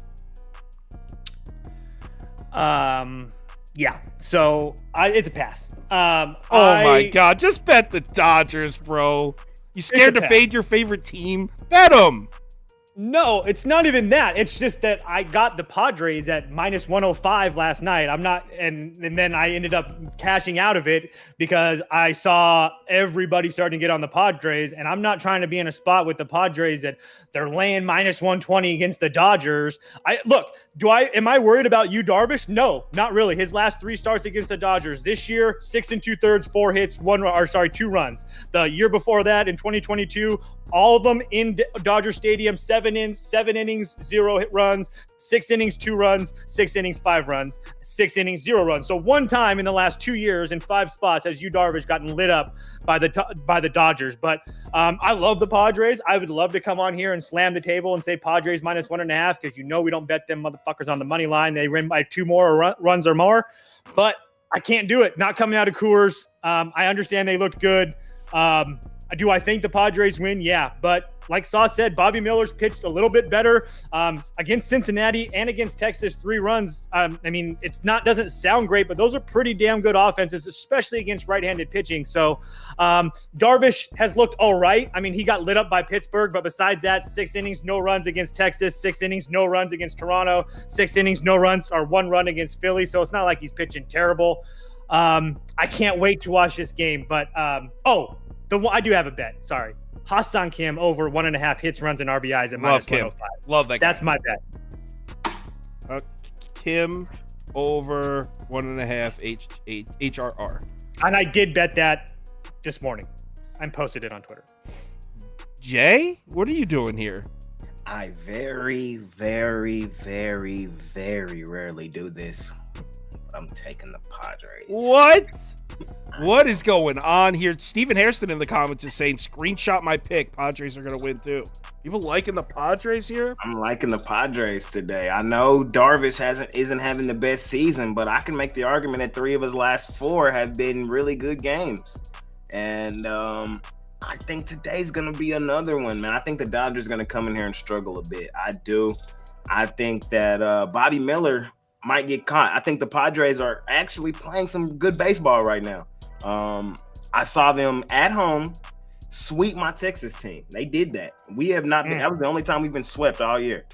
Yeah. So it's a pass. My God, just bet the Dodgers, bro. You scared to fade your favorite team? Bet them. No, it's not even that. It's just that I got the Padres at minus 105 last night. I'm not, and then I ended up cashing out of it because I saw everybody starting to get on the Padres, and I'm not trying to be in a spot with the Padres that they're laying minus 120 against the Dodgers. Am I worried about Yu Darvish? No, not really. His last 3 starts against the Dodgers this year, 6 2/3, 4 hits, 2 runs. The year before that in 2022, all of them in Dodger Stadium, 7 innings, 0 hit runs, 6 innings, 2 runs, 6 innings, 5 runs, 6 innings, 0 runs. So one time in the last 2 years in 5 spots has Yu Darvish gotten lit up by the Dodgers. But I love the Padres. I would love to come on here and slam the table and say Padres minus 1.5 because we don't bet them motherfuckers on the money line. They win by 2 more runs or more. But I can't do it. Not coming out of Coors. I understand they looked good. Do I think the Padres win? Yeah. But like Sauce said, Bobby Miller's pitched a little bit better against Cincinnati and against Texas. 3 runs. Doesn't sound great, but those are pretty damn good offenses, especially against right-handed pitching. So Darvish has looked all right. I mean, he got lit up by Pittsburgh, but besides that, 6 innings, no runs against Texas, 6 innings, no runs against Toronto, 6 innings, no runs, or 1 run against Philly. So it's not like he's pitching terrible. I can't wait to watch this game, but I do have a bet. Sorry. Ha-Seong Kim over 1.5 hits, runs, and RBIs at minus 105. Love that guy. That's my bet. Kim over 1.5 HRR. And I did bet that this morning. I posted it on Twitter. Jay, what are you doing here? I very, very, very, very rarely do this. I'm taking the Padres. What? What is going on here? Stephen Hairston in the comments is saying, screenshot my pick. Padres are going to win too. People liking the Padres here? I'm liking the Padres today. I know Darvish isn't having the best season, but I can make the argument that 3 of his last 4 have been really good games. And I think today's going to be another one, man. I think the Dodgers are going to come in here and struggle a bit. I do. I think that Bobby Miller might get caught. I think the Padres are actually playing some good baseball right now. I saw them at home sweep my Texas team. They did that. We have not been. That was the only time we've been swept all year.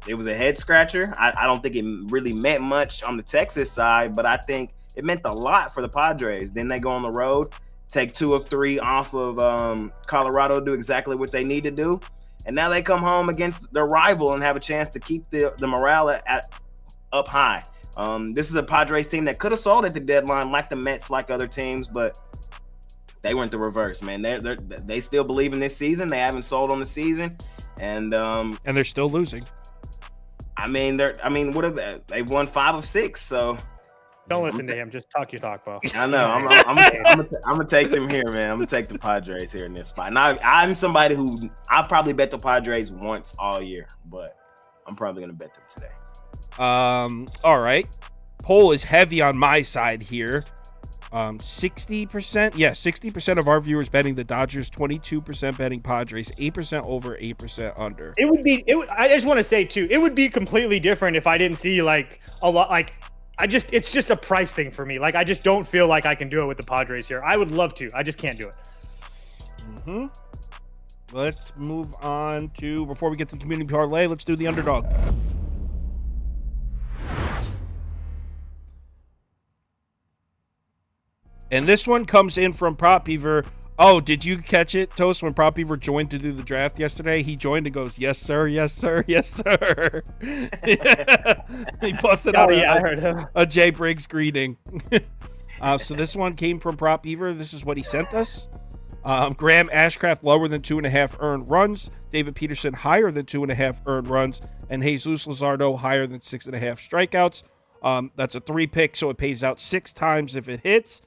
It was a head scratcher. I don't think it really meant much on the Texas side, but I think it meant a lot for the Padres. Then they go on the road, take 2 of 3 off of Colorado, do exactly what they need to do. And now they come home against their rival and have a chance to keep the morale up high. This is a Padres team that could have sold at the deadline, like the Mets, like other teams, but they went the reverse, man. They still believe in this season. They haven't sold on the season, and they're still losing. What are they? They've won 5 of 6. So don't listen to him. Just talk your talk, bro. I know. I'm gonna take them here, man. I'm gonna take the Padres here in this spot. Now I'm somebody who I've probably bet the Padres once all year, but I'm probably gonna bet them today. All right. Poll is heavy on my side here. 60%. Yeah, 60% of our viewers betting the Dodgers, 22% betting Padres, 8% over, 8% under. I just want to say too, it would be completely different if I didn't see like a lot. Like it's just a price thing for me. Like I just don't feel like I can do it with the Padres here. I would love to. I just can't do it. Let's move on to, before we get to the community parlay, let's do the underdog. And this one comes in from Prop Beaver. Oh, did you catch it, Toast, when Prop Beaver joined to do the draft yesterday? He joined and goes, yes, sir, yes, sir, yes, sir. He busted out I heard him. A Jay Briggs greeting. So this one came from Prop Beaver. This is what he sent us. Graham Ashcraft lower than 2.5 earned runs. David Peterson higher than 2.5 earned runs. And Jesus Luzardo higher than 6.5 strikeouts. That's a 3 pick, so it pays out 6 times if it hits.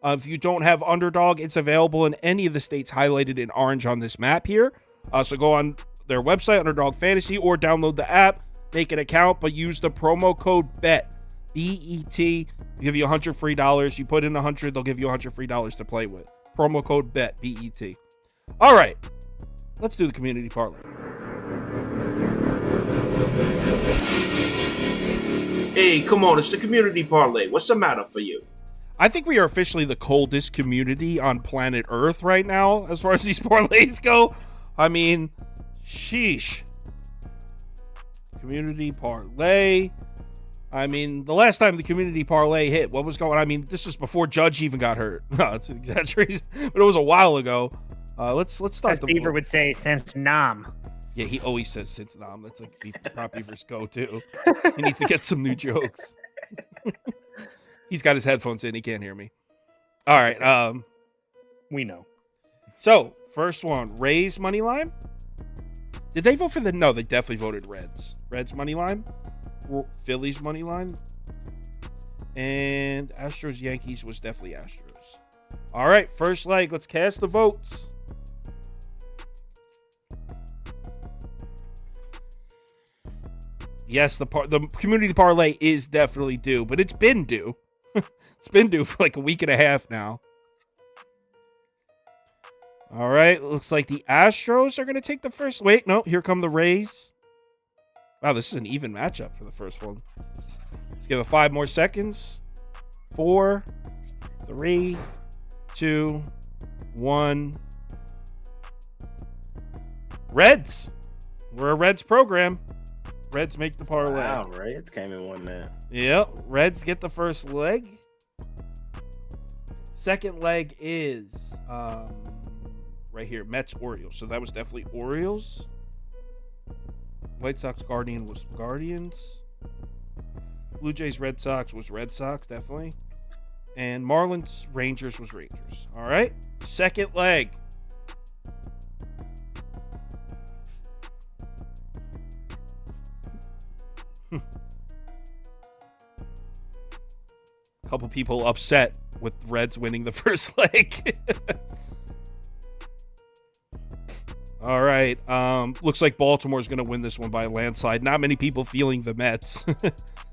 If you don't have Underdog, it's available in any of the states highlighted in orange on this map here. So go on their website, Underdog Fantasy, or download the app, make an account, but use the promo code BET, B-E-T. They'll give you $100 free. You put in $100, they'll give you $100 free to play with. Promo code BET, B-E-T. All right, let's do the community parlay. Hey, come on, it's the community parlay. What's the matter for you? I think we are officially the coldest community on planet Earth right now, as far as these parlays go. I mean, sheesh. Community parlay. I mean, the last time the community parlay hit, what was going on? I mean, this was before Judge even got hurt. No, it's an exaggeration, but it was a while ago. Let's start As the Beaver would say, since Nam. Yeah, he always says since Nam. That's like Prop Beaver's go too. He needs to get some new jokes. He's got his headphones in. He can't hear me. All right. We know. So first one, Rays money line. Did they vote for the? No, they definitely voted Reds. Reds money line. Phillies money line. And Astros Yankees was definitely Astros. All right, first leg. Let's cast the votes. Yes, the community parlay is definitely due, but it's been due. It's been due for like a week and a half now. All right, looks like the Astros are going to take the first. Wait, no, here come the Rays. Wow, this is an even matchup for the first one. Let's give it 5 more seconds. 4, 3, 2, 1. Reds. We're a Reds program. Reds make the parlay. Wow, Reds came in one man. Yep, Reds get the first leg. Second leg is right here, Mets Orioles. So that was definitely Orioles. White Sox Guardian was Guardians. Blue Jays Red Sox was Red Sox, definitely. And Marlins Rangers was Rangers. All right, second leg. Couple people upset with Reds winning the first leg. All right. Looks like Baltimore's going to win this one by a landslide. Not many people feeling the Mets. So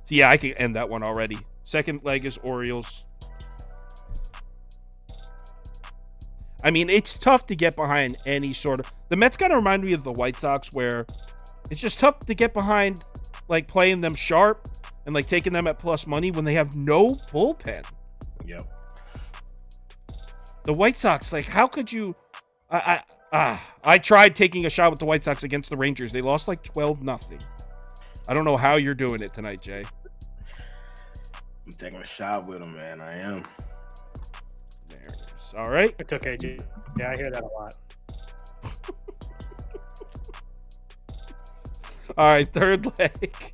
yeah, I can end that one already. Second leg is Orioles. I mean, it's tough to get behind any sort of... The Mets kind of remind me of the White Sox, where it's just tough to get behind, like, playing them sharp and, like, taking them at plus money when they have no bullpen. Yep. The White Sox, like, how could you... I tried taking a shot with the White Sox against the Rangers. They lost like 12-0. I don't know how you're doing it tonight, Jay. I'm taking a shot with them, man. I am. Mariners. All right. It's okay, G. Yeah, I hear that a lot. All right, third leg.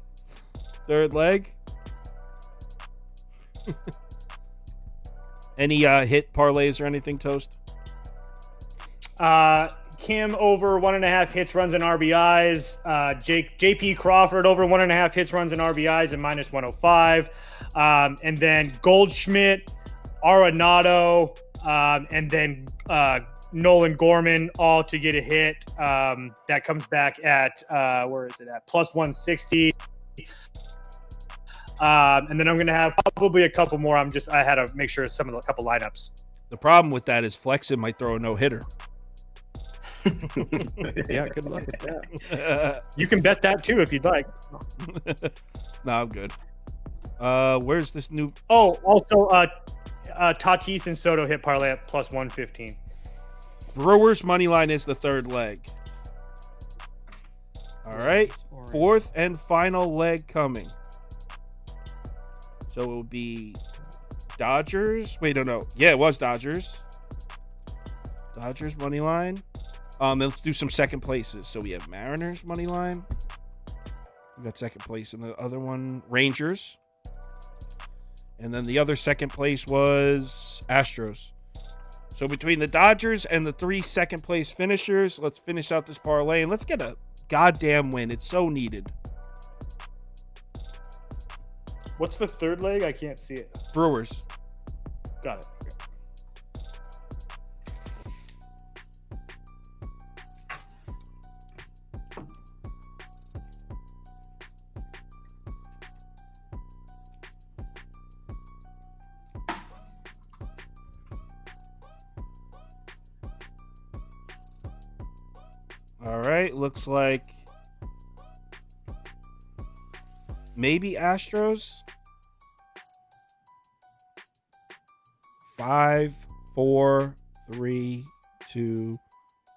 Third leg. Any hit parlays or anything, Toast? Kim over 1.5 hits, runs, and RBIs. JP Crawford over 1.5 hits, runs, and RBIs and minus 105. And then Goldschmidt, Arenado, and then Nolan Gorman all to get a hit. That comes back at where is it at? Plus 160. And then I'm going to have probably a couple more. I had to make sure some of the couple lineups. The problem with that is Flexen might throw a no-hitter. Yeah, good luck with that. You can bet that too if you'd like. No, I'm good. Where's this new? Oh, also Tatis and Soto hit parlay at plus 115. Brewers money line is the third leg. All right, fourth and final leg coming. So it will be Dodgers. Wait, no. Yeah, it was Dodgers. Dodgers money line. Let's do some second places. So we have Mariners money line. We got second place in the other one. Rangers. And then the other second place was Astros. So between the Dodgers and the 3 second place finishers, let's finish out this parlay and let's get a goddamn win. It's so needed. What's the third leg? I can't see it. Brewers. Got it. All right, looks like maybe Astros. 5, 4, 3, 2,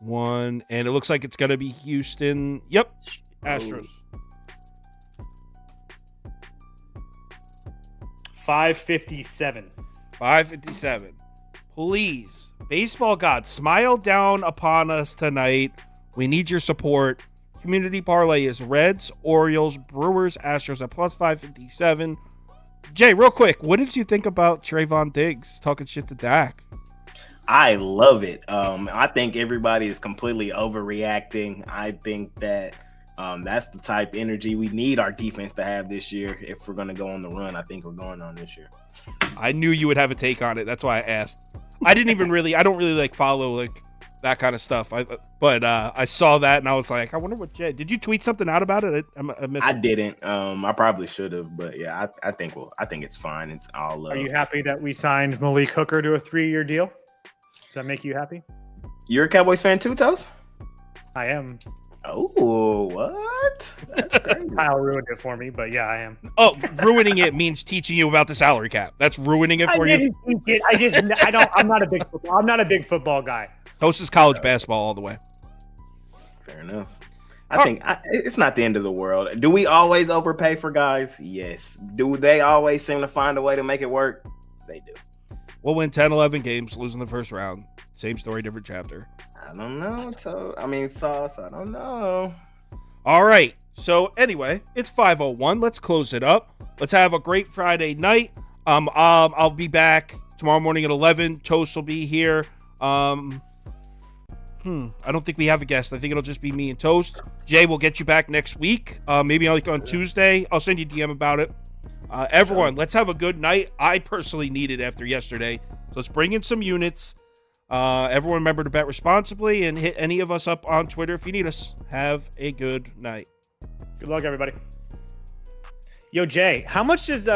1, and it looks like it's gonna be Houston. Yep, Astros. 557. 557. Please, baseball god, smile down upon us tonight. We need your support. Community parlay is Reds, Orioles, Brewers, Astros at plus 557. Jay, real quick, what did you think about Trayvon Diggs talking shit to Dak? I love it. I think everybody is completely overreacting. I think that that's the type of energy we need our defense to have this year. If we're going to go on the run, I think we're going on this year. I knew you would have a take on it. That's why I asked. I don't really like follow like that kind of stuff. But I saw that and I was like, I wonder what Jay. Did you tweet something out about it? I didn't. I probably should have, but yeah, I think it's fine. It's all love. Are you happy that we signed Malik Hooker to a 3-year deal? Does that make you happy? You're a Cowboys fan too, Toast? I am. Oh, what? That's crazy. Kyle ruined it for me, but yeah, I am. Oh, ruining it means teaching you about the salary cap. That's ruining it for you. I'm not a big football guy. Toast is college basketball all the way. Fair enough. I think it's not the end of the world. Do we always overpay for guys? Yes. Do they always seem to find a way to make it work? They do. We'll win 10, 11 games, lose in the first round. Same story, different chapter. I don't know. Sauce, I don't know. All right. So anyway, it's 5:01. Let's close it up. Let's have a great Friday night. I'll be back tomorrow morning at 11. Toast will be here. I don't think we have a guest. I think it'll just be me and Toast. Jay will get you back next week. Maybe like on Tuesday. I'll send you a DM about it. Everyone, let's have a good night. I personally need it after yesterday. So let's bring in some units. Everyone remember to bet responsibly and hit any of us up on Twitter if you need us. Have a good night. Good luck, everybody. Yo, Jay, how much does